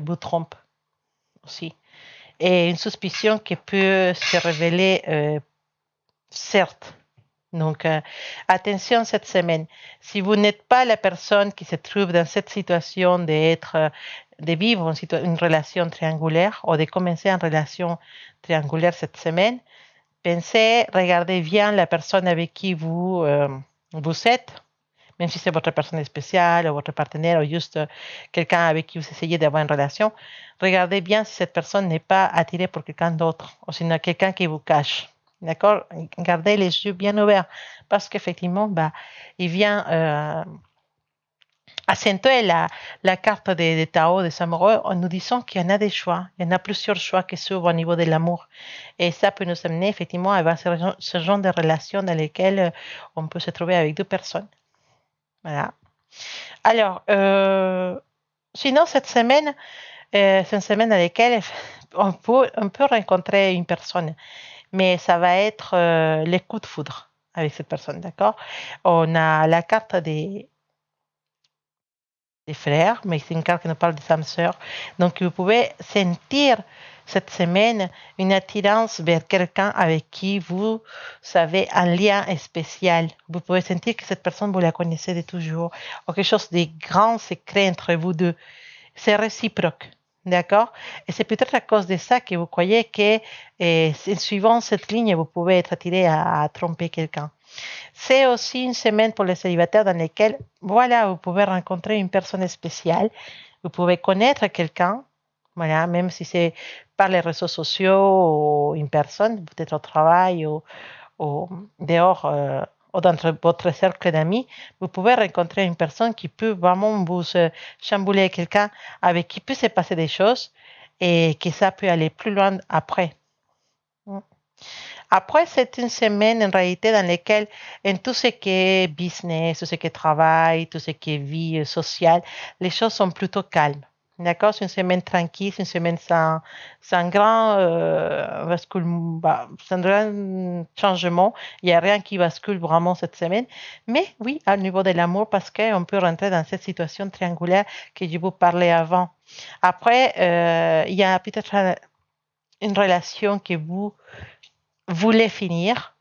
vous trompe aussi. Et une suspicion qui peut se révéler certes. Donc, attention cette semaine. Si vous n'êtes pas la personne qui se trouve dans cette situation de vivre une relation triangulaire ou de commencer une relation triangulaire cette semaine, pensez, regardez bien la personne avec qui vous êtes, même si c'est votre personne spéciale ou votre partenaire ou juste quelqu'un avec qui vous essayez d'avoir une relation, regardez bien si cette personne n'est pas attirée pour quelqu'un d'autre ou sinon quelqu'un qui vous cache. D'accord? Gardez les yeux bien ouverts parce qu'effectivement, bah, il vient accentuer la carte des Tao, des amoureux, en nous disant qu'il y en a des choix. Il y en a plusieurs choix qui s'ouvrent au niveau de l'amour. Et ça peut nous amener effectivement à avoir ce genre de relations dans lesquelles on peut se trouver avec deux personnes. Voilà. Alors, sinon, cette semaine, c'est une semaine dans laquelle on peut rencontrer une personne, mais ça va être les coups de foudre. avec cette personne, d'accord? On a la carte des frères, mais c'est une carte qui nous parle des âmes sœurs. Donc, vous pouvez sentir cette semaine une attirance vers quelqu'un avec qui vous avez un lien spécial. Vous pouvez sentir que cette personne, vous la connaissez de toujours, ou quelque chose de grand secret entre vous deux. C'est réciproque. D'accord? Et c'est peut-être à cause de ça que vous croyez que, en suivant cette ligne, vous pouvez être attiré à tromper quelqu'un. C'est aussi une semaine pour les célibataires dans laquelle, voilà, vous pouvez rencontrer une personne spéciale, vous pouvez connaître quelqu'un, voilà, même si c'est par les réseaux sociaux ou une personne, peut-être au travail ou dehors, ou dans votre cercle d'amis, vous pouvez rencontrer une personne qui peut vraiment vous chambouler, quelqu'un avec qui peut se passer des choses et que ça peut aller plus loin après. Après, c'est une semaine en réalité dans laquelle, en tout ce qui est business, tout ce qui est travail, tout ce qui est vie sociale, les choses sont plutôt calmes. D'accord? C'est une semaine tranquille, c'est une semaine sans grand, sans grand changement. Il n'y a rien qui bascule vraiment cette semaine. Mais oui, au niveau de l'amour, parce qu'on peut rentrer dans cette situation triangulaire que je vous parlais avant. Après, il y a peut-être une relation que vous voulez finir,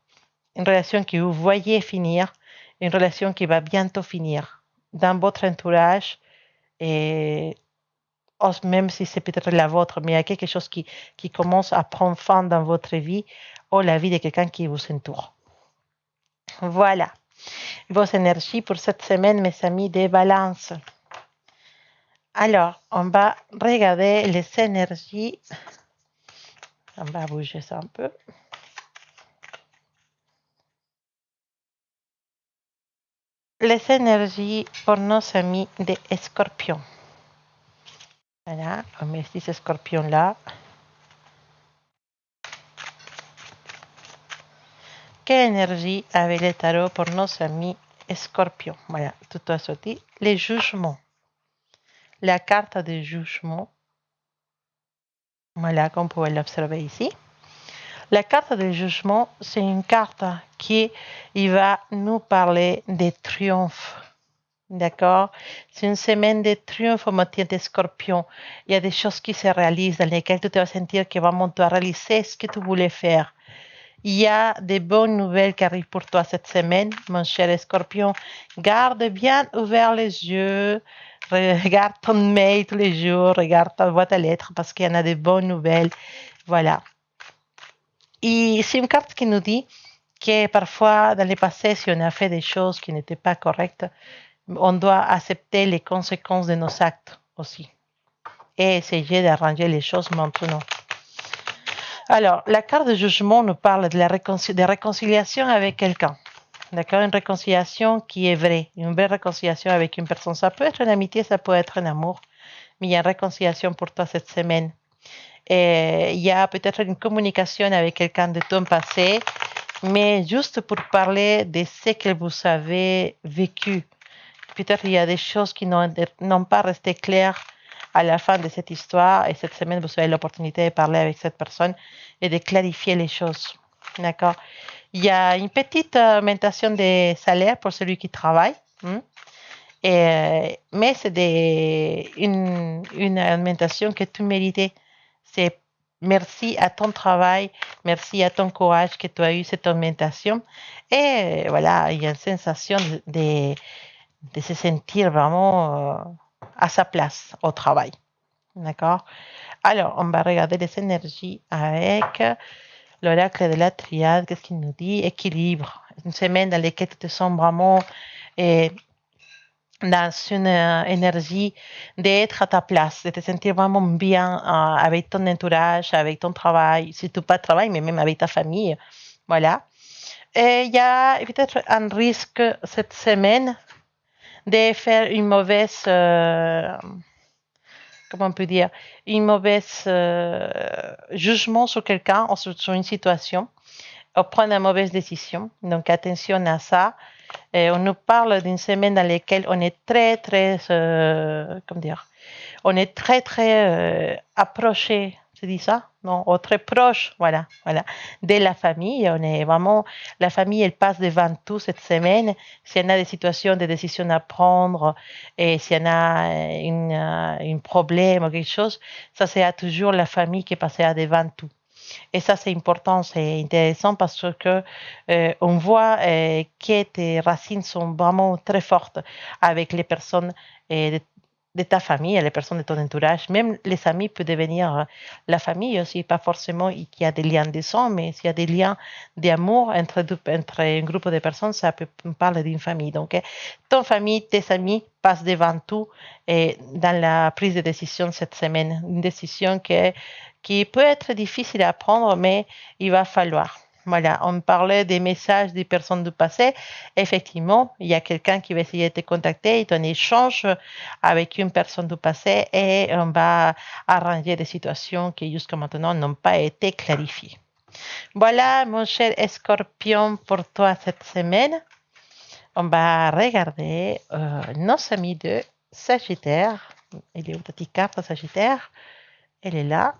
une relation que vous voyez finir, une relation qui va bientôt finir dans votre entourage, et même si c'est peut-être la vôtre, mais il y a quelque chose qui commence à prendre fin dans votre vie ou la vie de quelqu'un qui vous entoure. Voilà vos énergies pour cette semaine, mes amis des balances. Alors, on va regarder les énergies. On va bouger ça un peu. Les énergies pour nos amis des Scorpions. Voilà, on met ces scorpions-là. Quelle énergie avait le tarot pour nos amis Scorpions? Voilà, tout a sorti. Les jugements. La carte des jugements. Voilà, comme vous pouvez l'observer ici. La carte des jugements, c'est une carte qui va nous parler des triomphes. D'accord? C'est une semaine de triomphe en matière de scorpion. Il y a des choses qui se réalisent dans lesquelles tu te vas sentir que vraiment tu as réalisé ce que tu voulais faire. Il y a des bonnes nouvelles qui arrivent pour toi cette semaine, mon cher Scorpion. Garde bien ouvert les yeux. Regarde ton mail tous les jours. Regarde ta boîte à lettres parce qu'il y en a des bonnes nouvelles. Voilà. Et c'est une carte qui nous dit que parfois, dans le passé, si on a fait des choses qui n'étaient pas correctes, on doit accepter les conséquences de nos actes aussi et essayer d'arranger les choses maintenant. Alors, la carte de jugement nous parle de la réconciliation avec quelqu'un. D'accord? Une réconciliation qui est vraie, une vraie réconciliation avec une personne. Ça peut être une amitié, ça peut être un amour, mais il y a une réconciliation pour toi cette semaine. Et il y a peut-être une communication avec quelqu'un de ton passé, mais juste pour parler de ce que vous avez vécu. Peut-être il y a des choses qui n'ont pas resté claires à la fin de cette histoire, et cette semaine, vous avez l'opportunité de parler avec cette personne et de clarifier les choses. D'accord? Il y a une petite augmentation des salaires pour celui qui travaille, mais c'est une augmentation que tu méritais. C'est merci à ton travail, merci à ton courage que tu as eu cette augmentation. Et voilà, il y a une sensation de se sentir vraiment à sa place au travail. D'accord? Alors, on va regarder les énergies avec l'oracle de la triade. Qu'est-ce qu'il nous dit? Équilibre. Une semaine dans laquelle tu te sens vraiment dans une énergie d'être à ta place, de te sentir vraiment bien avec ton entourage, avec ton travail, surtout pas de travail, mais même avec ta famille. Voilà. Et il y a peut-être un risque cette semaine de faire une mauvaise, comment on peut dire, une mauvaise jugement sur quelqu'un ou sur une situation, ou prendre une mauvaise décision. Donc attention à ça. On nous parle d'une semaine dans laquelle on est très, très, comment dire, on est très, très approché se dit ça? Non, ou très proche, voilà, de la famille. On est vraiment, la famille, elle passe devant tout cette semaine. S'il y en a des situations, des décisions à prendre, et s'il y en a un problème ou quelque chose, ça sera toujours la famille qui passera devant tout. Et ça, c'est important, c'est intéressant parce que on voit que tes racines sont vraiment très fortes avec les personnes de ta famille, les personnes de ton entourage. Même les amis peuvent devenir la famille aussi, pas forcément qu'il y a des liens de sang, mais s'il y a des liens d'amour entre un groupe de personnes, ça peut parler d'une famille. Donc, ton famille, tes amis passent devant tout dans la prise de décision cette semaine. Une décision qui peut être difficile à prendre, mais il va falloir. Voilà, on parlait des messages des personnes du passé. Effectivement, il y a quelqu'un qui va essayer de te contacter, il un échange avec une personne du passé et on va arranger des situations qui jusqu'à maintenant n'ont pas été clarifiées. Voilà, mon cher Scorpion, pour toi cette semaine. On va regarder nos amis de Sagittaire. Il est où ta petite carte Sagittaire? Elle est là.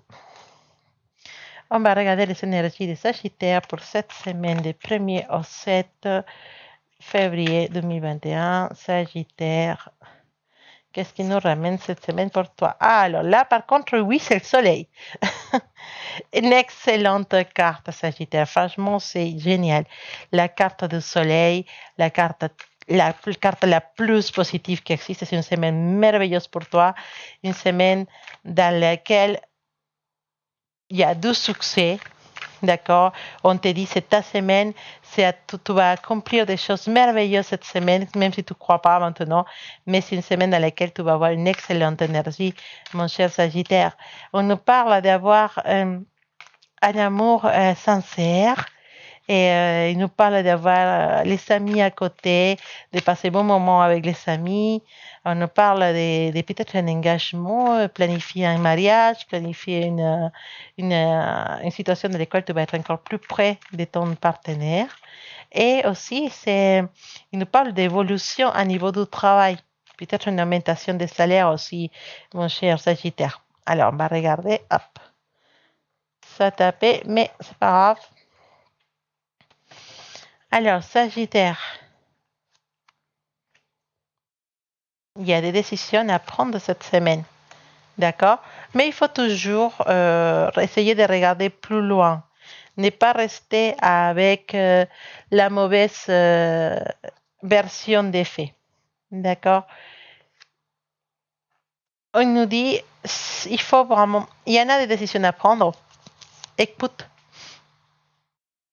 On va regarder les énergies de Sagittaire pour cette semaine du 1er au 7 février 2021. Sagittaire, qu'est-ce qui nous ramène cette semaine pour toi? Ah, alors là, par contre, oui, c'est le soleil. Une excellente carte, Sagittaire. Franchement, c'est génial. La carte du soleil, la carte la plus positive qui existe. C'est une semaine merveilleuse pour toi. Une semaine dans laquelle il y a du succès, d'accord? On te dit, c'est ta semaine, tu vas accomplir des choses merveilleuses cette semaine, même si tu ne crois pas maintenant, mais c'est une semaine dans laquelle tu vas avoir une excellente énergie, mon cher Sagittaire. On nous parle d'avoir un amour sincère. Et il nous parle d'avoir les amis à côté, de passer bon moment avec les amis. On nous parle de peut-être un engagement, planifier un mariage, planifier une situation dans laquelle tu vas être encore plus près de ton partenaire. Et aussi, il nous parle d'évolution à niveau du travail. Peut-être une augmentation des salaires aussi, mon cher Sagittaire. Alors, on va regarder. Hop. Ça a tapé, mais c'est pas grave. Alors, Sagittaire, il y a des décisions à prendre cette semaine, d'accord? Mais il faut toujours essayer de regarder plus loin. Ne pas rester avec la mauvaise version des faits, d'accord? On nous dit, il faut vraiment, il y en a des décisions à prendre. Écoute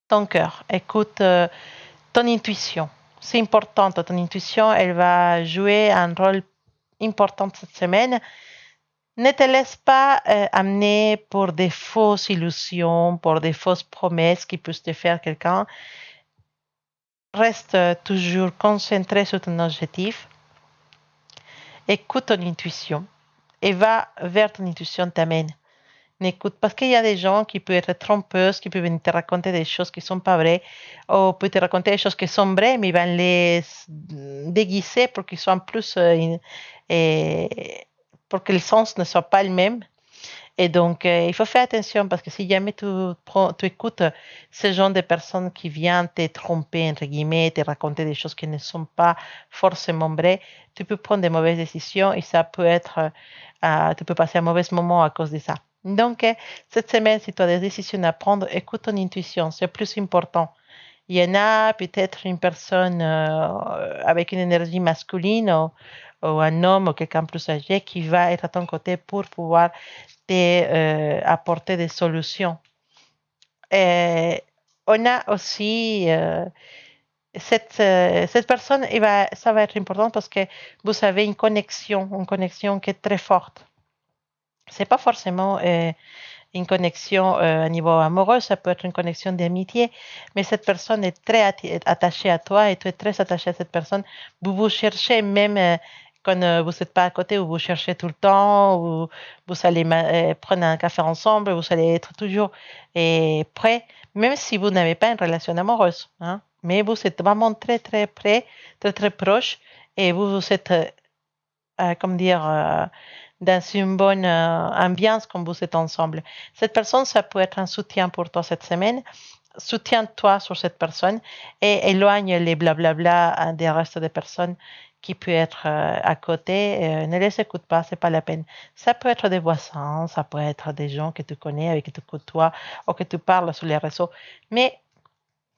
ton cœur, écoute ton intuition. C'est important, ton intuition, elle va jouer un rôle important cette semaine. Ne te laisse pas amener pour des fausses illusions, pour des fausses promesses qui peuvent te faire quelqu'un. Reste toujours concentré sur ton objectif. Écoute ton intuition et va vers ton intuition t'amène. N'écoute parce qu'il y a des gens qui peuvent être trompeuses, qui peuvent te raconter des choses qui ne sont pas vraies, ou peuvent te raconter des choses qui sont vraies, mais ils vont les déguiser pour qu'ils soient plus, pour que le sens ne soit pas le même. Et donc, il faut faire attention parce que si jamais tu écoutes ce genre de personnes qui viennent te tromper, entre guillemets, te raconter des choses qui ne sont pas forcément vraies, tu peux prendre des mauvaises décisions et ça peut être, tu peux passer un mauvais moment à cause de ça. Donc, cette semaine, si tu as des décisions à prendre, écoute ton intuition, c'est le plus important. Il y en a peut-être une personne avec une énergie masculine ou un homme ou quelqu'un plus âgé qui va être à ton côté pour pouvoir apporter des solutions. Et on a aussi cette personne, ça va être important parce que vous avez une connexion qui est très forte. C'est pas forcément une connexion à niveau amoureux, ça peut être une connexion d'amitié, mais cette personne est très attachée à toi et tu es très attaché à cette personne. Vous vous cherchez même quand vous n'êtes pas à côté, vous cherchez tout le temps, vous allez prendre un café ensemble, vous allez être toujours prêt, même si vous n'avez pas une relation amoureuse. Hein, mais vous êtes vraiment très, très près, très, très proche et vous êtes, comment dire, dans une bonne ambiance quand vous êtes ensemble. Cette personne, ça peut être un soutien pour toi cette semaine. Soutiens-toi sur cette personne et éloigne les blablabla des restes des personnes qui peut être à côté. Ne les écoute pas, c'est pas la peine. Ça peut être des voisins, ça peut être des gens que tu connais, avec qui tu côtoies ou que tu parles sur les réseaux. Mais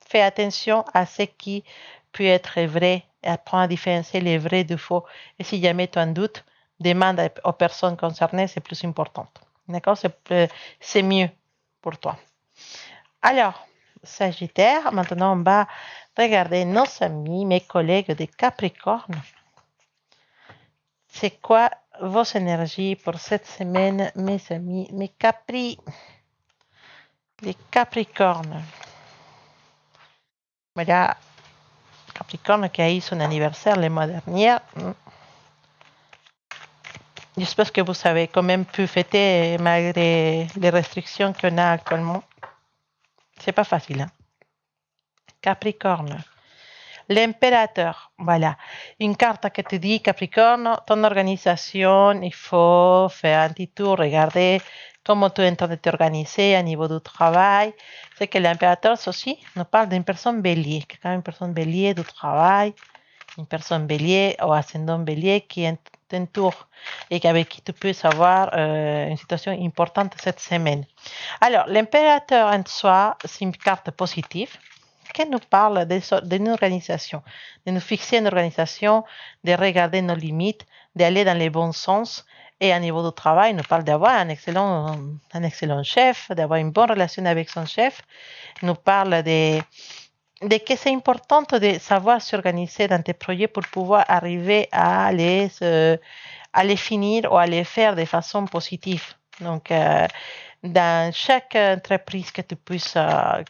fais attention à ce qui peut être vrai et apprends à différencier les vrais du faux. Et si jamais tu as un doute, demande aux personnes concernées, c'est plus important. D'accord? C'est mieux pour toi. Alors, Sagittaire, maintenant on va regarder nos amis, mes collègues de Capricorne. C'est quoi vos énergies pour cette semaine, mes amis, mes Capri, les Capricornes? Voilà, Capricorne qui a eu son anniversaire le mois dernier. J'espère que vous avez quand même pu fêter malgré les restrictions qu'on a actuellement. C'est pas facile, hein? Capricorne. L'impérateur, voilà. Une carte qui te dit, Capricorne, ton organisation, il faut faire un petit tour, regarder comment tu es en train de t'organiser à niveau du travail. C'est que l'impérateur aussi nous parle d'une personne bélier, quelqu'un une personne bélier du travail, une personne bélier ou ascendant bélier qui t'entoure et avec qui tu peux avoir une situation importante cette semaine. Alors, l'impérateur en soi, c'est une carte positive qui nous parle d'une organisation, de nous fixer une organisation, de regarder nos limites, d'aller dans les bons sens. Et à niveau du travail, il nous parle d'avoir un excellent chef, d'avoir une bonne relation avec son chef. Il nous parle de que c'est important de savoir s'organiser dans tes projets pour pouvoir arriver à les finir ou à les faire de façon positive. Donc, dans chaque entreprise que tu puisses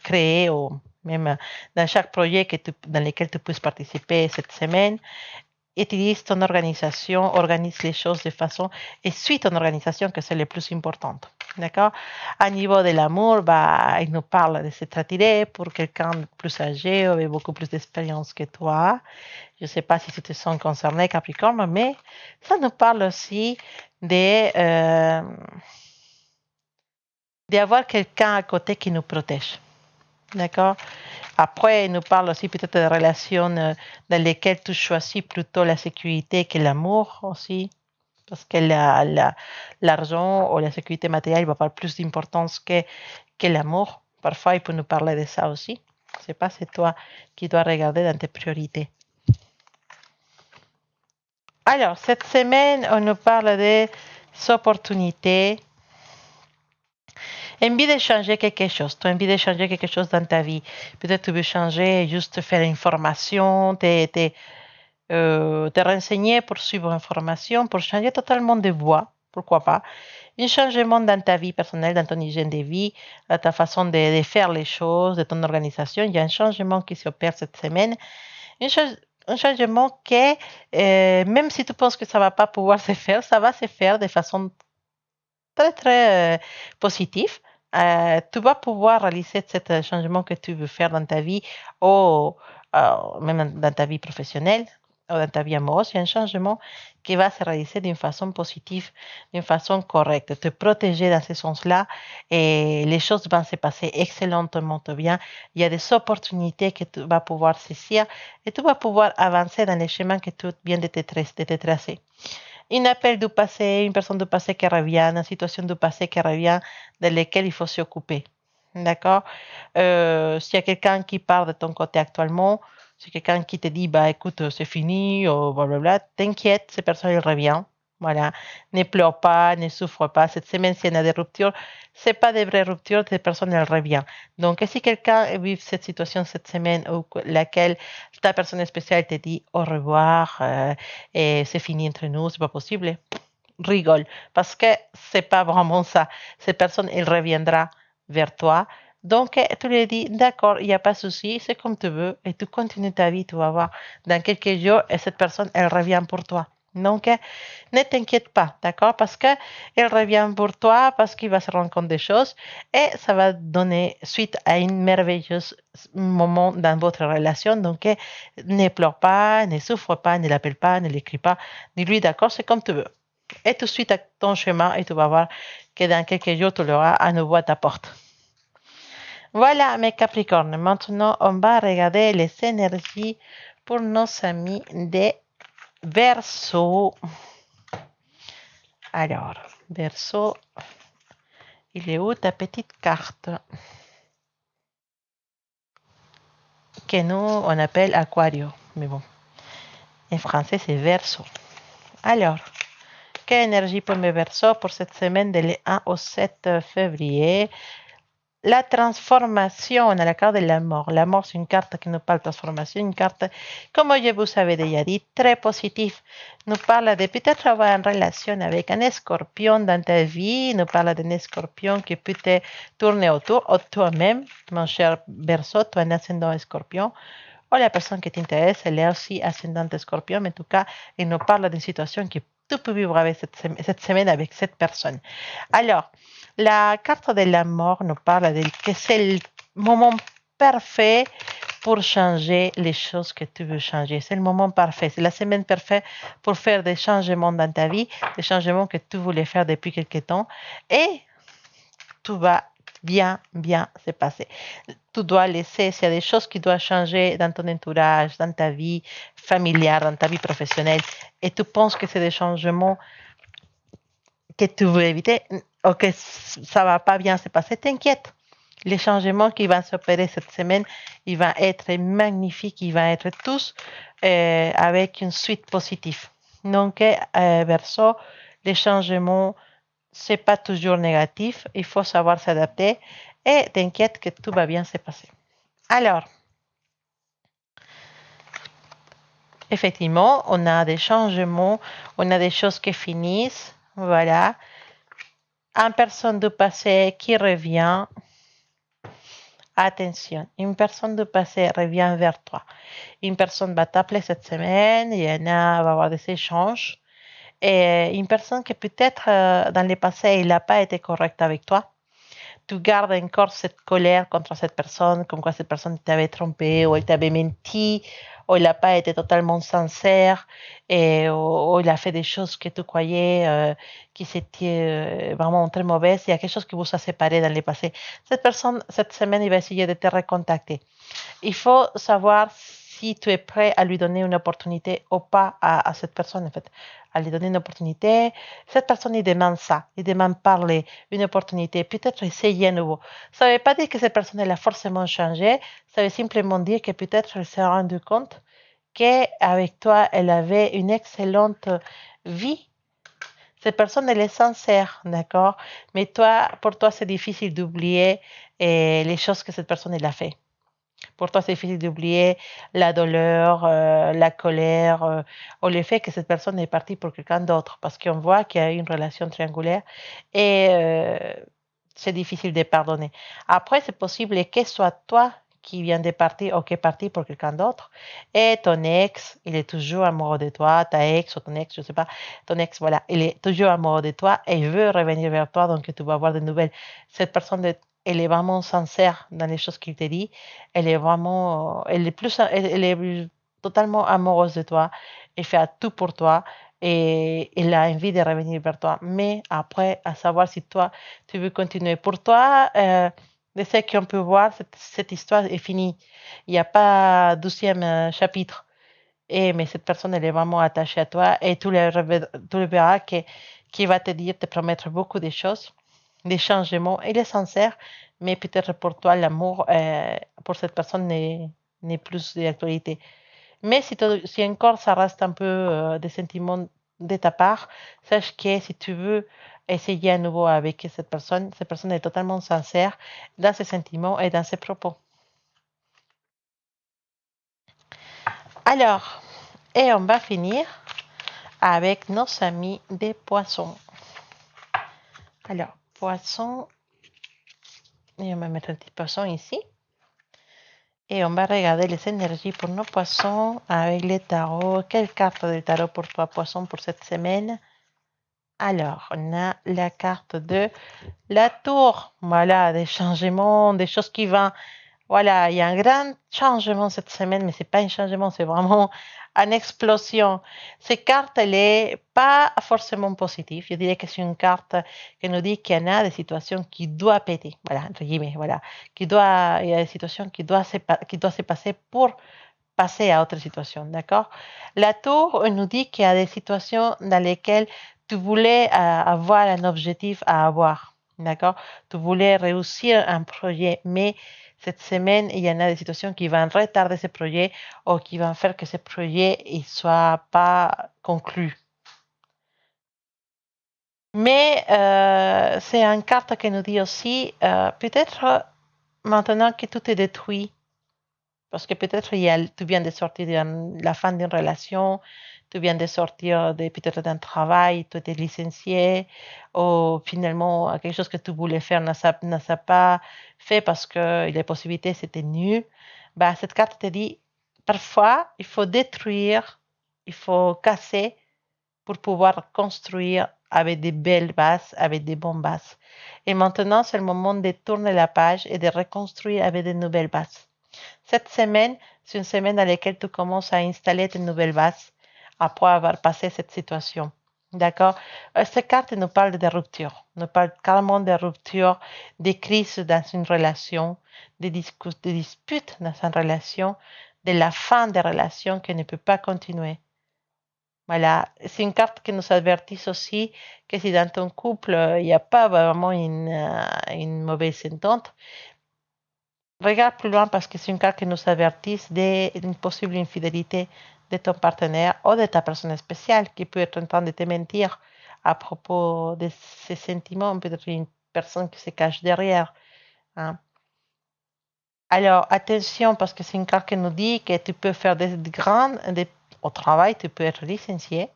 créer ou même dans chaque projet dans lequel tu puisses participer cette semaine, utilise ton organisation, organise les choses de façon et suis ton organisation que c'est le plus important. D'accord? À niveau de l'amour, il nous parle de s'être attiré pour quelqu'un de plus âgé ou avec beaucoup plus d'expérience que toi. Je ne sais pas si tu te sens concerné, Capricorne, mais ça nous parle aussi d'avoir quelqu'un à côté qui nous protège. D'accord? Après, il nous parle aussi peut-être de relations dans lesquelles tu choisis plutôt la sécurité que l'amour aussi, parce que l'argent ou la sécurité matérielle va avoir plus d'importance que l'amour. Parfois, il peut nous parler de ça aussi. Je ne sais pas, c'est toi qui dois regarder dans tes priorités. Alors, cette semaine, on nous parle des opportunités. Envie de changer quelque chose. Tu as envie de changer quelque chose dans ta vie. Peut-être tu veux changer, juste faire une formation, te renseigner pour suivre une formation, pour changer totalement de voie. Pourquoi pas? Un changement dans ta vie personnelle, dans ton hygiène de vie, dans ta façon de faire les choses, de ton organisation. Il y a un changement qui s'opère cette semaine. Un changement que, même si tu penses que ça ne va pas pouvoir se faire, ça va se faire de façon très, très positive. Tu vas pouvoir réaliser ce changement que tu veux faire dans ta vie ou même dans ta vie professionnelle ou dans ta vie amoureuse. Il y a un changement qui va se réaliser d'une façon positive, d'une façon correcte. Te protéger dans ce sens-là et les choses vont se passer excellemment bien. Il y a des opportunités que tu vas pouvoir saisir et tu vas pouvoir avancer dans les chemins que tu viens de te tracer. Un appel du passé, une personne du passé qui revient, une situation du passé qui revient de laquelle il faut s'occuper. D'accord? S'il y a quelqu'un qui parle de ton côté actuellement, si quelqu'un qui te dit, écoute, c'est fini, ou blablabla, t'inquiète, cette personne, elle revient. Voilà. Ne pleure pas, ne souffre pas. Cette semaine, s'il y a des ruptures, c'est pas des vraies ruptures, cette personne, elle revient. Donc, si quelqu'un vit cette situation cette semaine ou laquelle ta personne spéciale te dit au revoir, et c'est fini entre nous, c'est pas possible, rigole. Parce que c'est pas vraiment ça. Cette personne, elle reviendra vers toi. Donc, tu lui dis, d'accord, il n'y a pas de souci, c'est comme tu veux, et tu continues ta vie, tu vas voir. Dans quelques jours, et cette personne, elle revient pour toi. Donc, ne t'inquiète pas, d'accord? Parce qu'elle revient pour toi, parce qu'il va se rendre compte des choses, et ça va donner suite à un merveilleux moment dans votre relation. Donc, ne pleure pas, ne souffre pas, ne l'appelle pas, ne l'écris pas. Dis-lui, d'accord, c'est comme tu veux. Et tout de suite à ton chemin et tu vas voir que dans quelques jours, tu l'auras à nouveau à ta porte. Voilà mes Capricornes. Maintenant, on va regarder les énergies pour nos amis des Verseaux. Alors, Verseau, il est où ta petite carte que nous, on appelle Aquario. Mais bon, en français, c'est Verseau. Alors, quelle énergie pour mes Verseaux pour cette semaine du 1 au 7 février? La transformation, on a la carte de la mort. La mort, c'est une carte qui nous parle de transformation, une carte, comme je vous avais déjà dit, très positive. Nous parle de peut-être avoir une relation avec un escorpion dans ta vie, nous parle d'un escorpion qui peut te tourner autour, ou toi-même, mon cher Verseau, tu as un ascendant escorpion, ou la personne qui t'intéresse, elle est aussi ascendante escorpion, mais en tout cas, il nous parle d'une situation que tu peux vivre avec cette semaine avec cette personne. Alors, la carte de la mort nous parle de que c'est le moment parfait pour changer les choses que tu veux changer. C'est le moment parfait. C'est la semaine parfaite pour faire des changements dans ta vie, des changements que tu voulais faire depuis quelque temps. Et tout va bien se passer. Tu dois laisser, s'il y a des choses qui doivent changer dans ton entourage, dans ta vie familiale, dans ta vie professionnelle, et tu penses que c'est des changements que tu veux éviter, ou que ça va pas bien se passer, t'inquiète. Les changements qui vont s'opérer cette semaine, ils vont être magnifiques, ils vont être tous avec une suite positive. Donc, Verseau, les changements, c'est pas toujours négatif, il faut savoir s'adapter et t'inquiète que tout va bien se passer. Alors, effectivement, on a des changements, on a des choses qui finissent, voilà. Une personne du passé qui revient. Attention, une personne du passé revient vers toi. Une personne va t'appeler cette semaine, il y en a, va avoir des échanges. Et une personne qui peut-être dans le passé, il n'a pas été correct avec toi. Tu gardes encore cette colère contre cette personne, comme quoi cette personne t'avait trompé ou elle t'avait menti, ou il n'a pas été totalement sincère, ou il a fait des choses que tu croyais qui étaient vraiment très mauvaises. Il y a quelque chose qui vous a séparé dans le passé. Cette personne, cette semaine, il va essayer de te recontacter. Il faut savoir si tu es prêt à lui donner une opportunité ou pas à cette personne, en fait, à lui donner une opportunité. Cette personne, il demande ça, il demande parler, une opportunité, peut-être essayer à nouveau. Ça ne veut pas dire que cette personne, elle a forcément changé, ça veut simplement dire que peut-être elle s'est rendue compte qu'avec toi, elle avait une excellente vie. Cette personne, elle est sincère, d'accord? Mais toi, pour toi, c'est difficile d'oublier les choses que cette personne, elle a fait. Pour toi, c'est difficile d'oublier la douleur, la colère, ou le fait que cette personne est partie pour quelqu'un d'autre, parce qu'on voit qu'il y a une relation triangulaire et c'est difficile de pardonner. Après, c'est possible que ce soit toi qui viens de partir ou qui est parti pour quelqu'un d'autre et ton ex, il est toujours amoureux de toi, ta ex ou ton ex, je ne sais pas, ton ex, voilà, il est toujours amoureux de toi et il veut revenir vers toi, donc tu vas avoir des nouvelles. Cette personne, elle est vraiment sincère dans les choses qu'il te dit. Elle est vraiment, elle est totalement amoureuse de toi. Elle fait tout pour toi et elle a envie de revenir vers toi. Mais après, à savoir si toi, tu veux continuer. Pour toi, de ce qu'on peut voir, cette histoire est finie. Il n'y a pas 12e chapitre. Mais cette personne, elle est vraiment attachée à toi et tu le verras qui va te dire, te promettre beaucoup de choses, des changements. Il est sincère, mais peut-être pour toi, l'amour pour cette personne n'est plus d'actualité. Mais si encore ça reste un peu des sentiments de ta part, sache que si tu veux essayer à nouveau avec cette personne est totalement sincère dans ses sentiments et dans ses propos. Alors, et on va finir avec nos amis des poissons. Alors, poissons, et on va mettre un petit poisson ici. Et on va regarder les énergies pour nos poissons avec les tarots. Quelle carte de tarot pour toi, poisson, pour cette semaine? Alors, on a la carte de la tour. Voilà, des changements, des choses qui vont Voilà, il y a un grand changement cette semaine, mais c'est pas un changement, c'est vraiment une explosion. Cette carte, elle est pas forcément positive. Je dirais que c'est une carte qui nous dit qu'il y en a des situations qui doivent péter, voilà, entre guillemets, voilà, il y a des situations qui doivent se passer pour passer à autre situation, d'accord? La tour nous dit qu'il y a des situations dans lesquelles tu voulais avoir un objectif à avoir, d'accord? Tu voulais réussir un projet, mais cette semaine, il y en a des situations qui vont retarder ce projet ou qui vont faire que ce projet ne soit pas conclu. Mais c'est une carte qui nous dit aussi, peut-être maintenant que tout est détruit, parce que peut-être tu viens de sortir de la fin d'une relation, tu viens de sortir peut-être d'un travail, tu étais licencié, ou finalement quelque chose que tu voulais faire ne s'est pas fait parce que les possibilités c'était nul. Bah, cette carte te dit, parfois il faut détruire, il faut casser pour pouvoir construire avec des belles bases, avec des bonnes bases. Et maintenant, c'est le moment de tourner la page et de reconstruire avec de nouvelles bases. Cette semaine, c'est une semaine dans laquelle tu commences à installer tes nouvelles bases après avoir passé cette situation. D'accord? Cette carte nous parle de rupture, nous parle carrément de rupture, des crises dans une relation, des disputes dans une relation, de la fin des relations qui ne peut pas continuer. Voilà, c'est une carte qui nous avertit aussi que si dans ton couple, il n'y a pas vraiment une mauvaise entente, regarde plus loin parce que c'est une carte qui nous avertit d'une possible infidélité de ton partenaire ou de ta personne spéciale qui peut être en train de te mentir à propos de ses sentiments, peut-être une personne qui se cache derrière. Hein. Alors, attention parce que c'est une carte qui nous dit que tu peux faire au travail, tu peux être licencié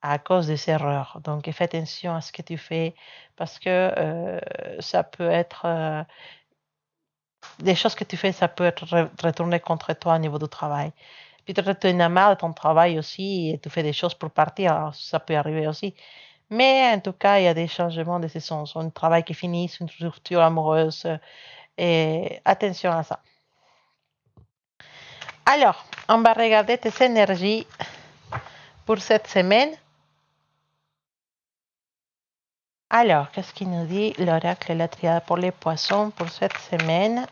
à cause des erreurs. Donc, fais attention à ce que tu fais parce que ça peut être des choses que tu fais, ça peut être retourné contre toi au niveau du travail. Peut-être tu en as marre de ton travail aussi et tu fais des choses pour partir, alors ça peut arriver aussi. Mais en tout cas, il y a des changements de saison, un travail qui finit, une rupture amoureuse, et attention à ça. Alors, on va regarder tes énergies pour cette semaine. Alors, qu'est-ce qu'il nous dit l'oracle et la triade pour les poissons pour cette semaine?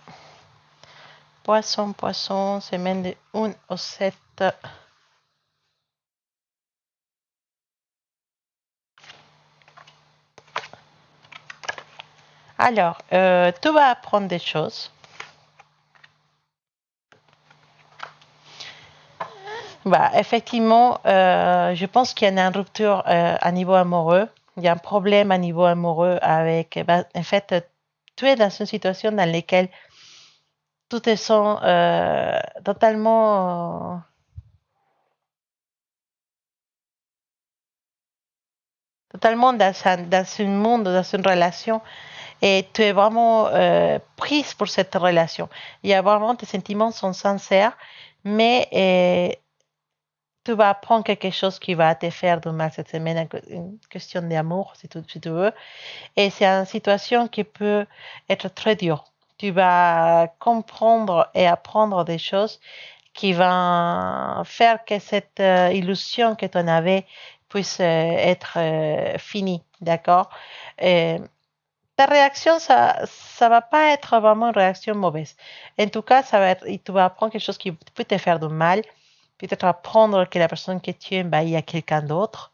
Poisson, semaine de 1 au 7. Alors, tu vas apprendre des choses. Bah, effectivement, je pense qu'il y a une rupture à niveau amoureux. Il y a un problème à niveau amoureux avec... Bah, en fait, tu es dans une situation dans laquelle tout te sent totalement dans un monde, dans une relation, et tu es vraiment prise pour cette relation. Il y a vraiment, tes sentiments sont sincères, mais tu vas apprendre quelque chose qui va te faire du mal cette semaine, une question d'amour, si tu veux. Et c'est une situation qui peut être très dure. Tu vas comprendre et apprendre des choses qui vont faire que cette illusion que tu en avais puisse être finie, d'accord? Et ta réaction, ça va pas être vraiment une réaction mauvaise. En tout cas, ça va être, tu vas apprendre quelque chose qui peut te faire du mal, peut-être apprendre que la personne que tu aimes, bah, il y a quelqu'un d'autre.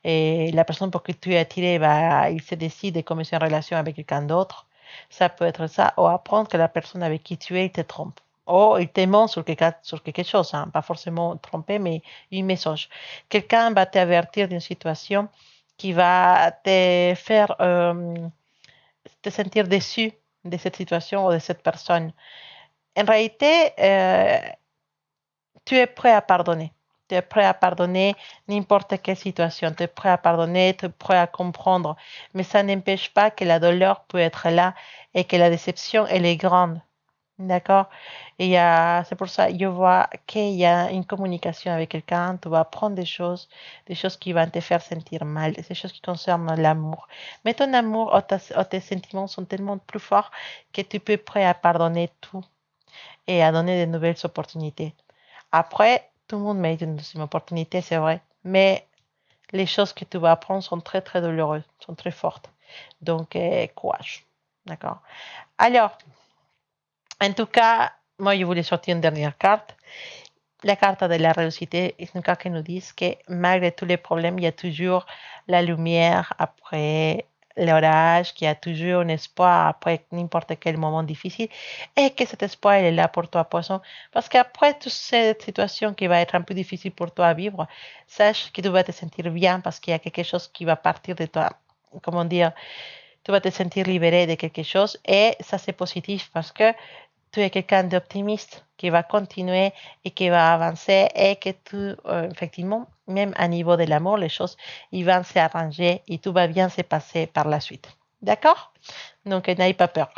Et la personne pour qui tu es attiré, bah, il se décide de commencer une relation avec quelqu'un d'autre. Ça peut être ça. Ou apprendre que la personne avec qui tu es, il te trompe. Ou il te ment sur quelque chose. Hein. Pas forcément tromper, mais un message. Quelqu'un va t'avertir d'une situation qui va te faire te sentir déçu de cette situation ou de cette personne. En réalité, tu es prêt à pardonner. Tu es prêt à pardonner n'importe quelle situation. Tu es prêt à pardonner, tu es prêt à comprendre. Mais ça n'empêche pas que la douleur peut être là et que la déception, elle est grande. D'accord? C'est pour ça, je vois qu'il y a une communication avec quelqu'un, tu vas apprendre des choses qui vont te faire sentir mal, des choses qui concernent l'amour. Mais ton amour ou tes sentiments sont tellement plus forts que tu peux prêt à pardonner tout. et à donner de nouvelles opportunités. Après, tout le monde mérite une deuxième opportunité, c'est vrai, mais les choses que tu vas apprendre sont très très douloureuses, sont très fortes. Donc, courage. D'accord. Alors, en tout cas, moi, je voulais sortir une dernière carte. La carte de la réussite est une carte qui nous dit que malgré tous les problèmes, il y a toujours la lumière après l'orage, qu'il y a toujours un espoir après n'importe quel moment difficile et que cet espoir il est là pour toi, poisson. Parce qu'après toute cette situation qui va être un peu difficile pour toi à vivre, sache que tu vas te sentir bien parce qu'il y a quelque chose qui va partir de toi. Comment dire, tu vas te sentir libéré de quelque chose et ça c'est positif parce que tu es quelqu'un d'optimiste qui va continuer et qui va avancer et que tu, effectivement, même à niveau de l'amour, les choses, ils vont s'arranger et tout va bien se passer par la suite. D'accord? Donc, n'ayez pas peur.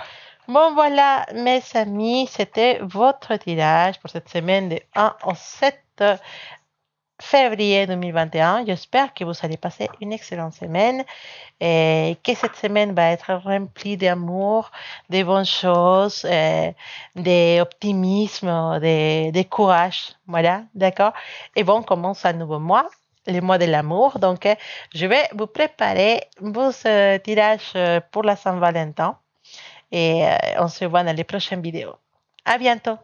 Bon, voilà, mes amis, c'était votre tirage pour cette semaine de 1 au 7 février 2021. J'espère que vous allez passer une excellente semaine et que cette semaine va être remplie d'amour, de bonnes choses, d'optimisme, de courage. Voilà, d'accord? Et bon, on commence un nouveau mois, le mois de l'amour. Donc, je vais vous préparer vos tirages pour la Saint-Valentin et on se voit dans les prochaines vidéos. À bientôt!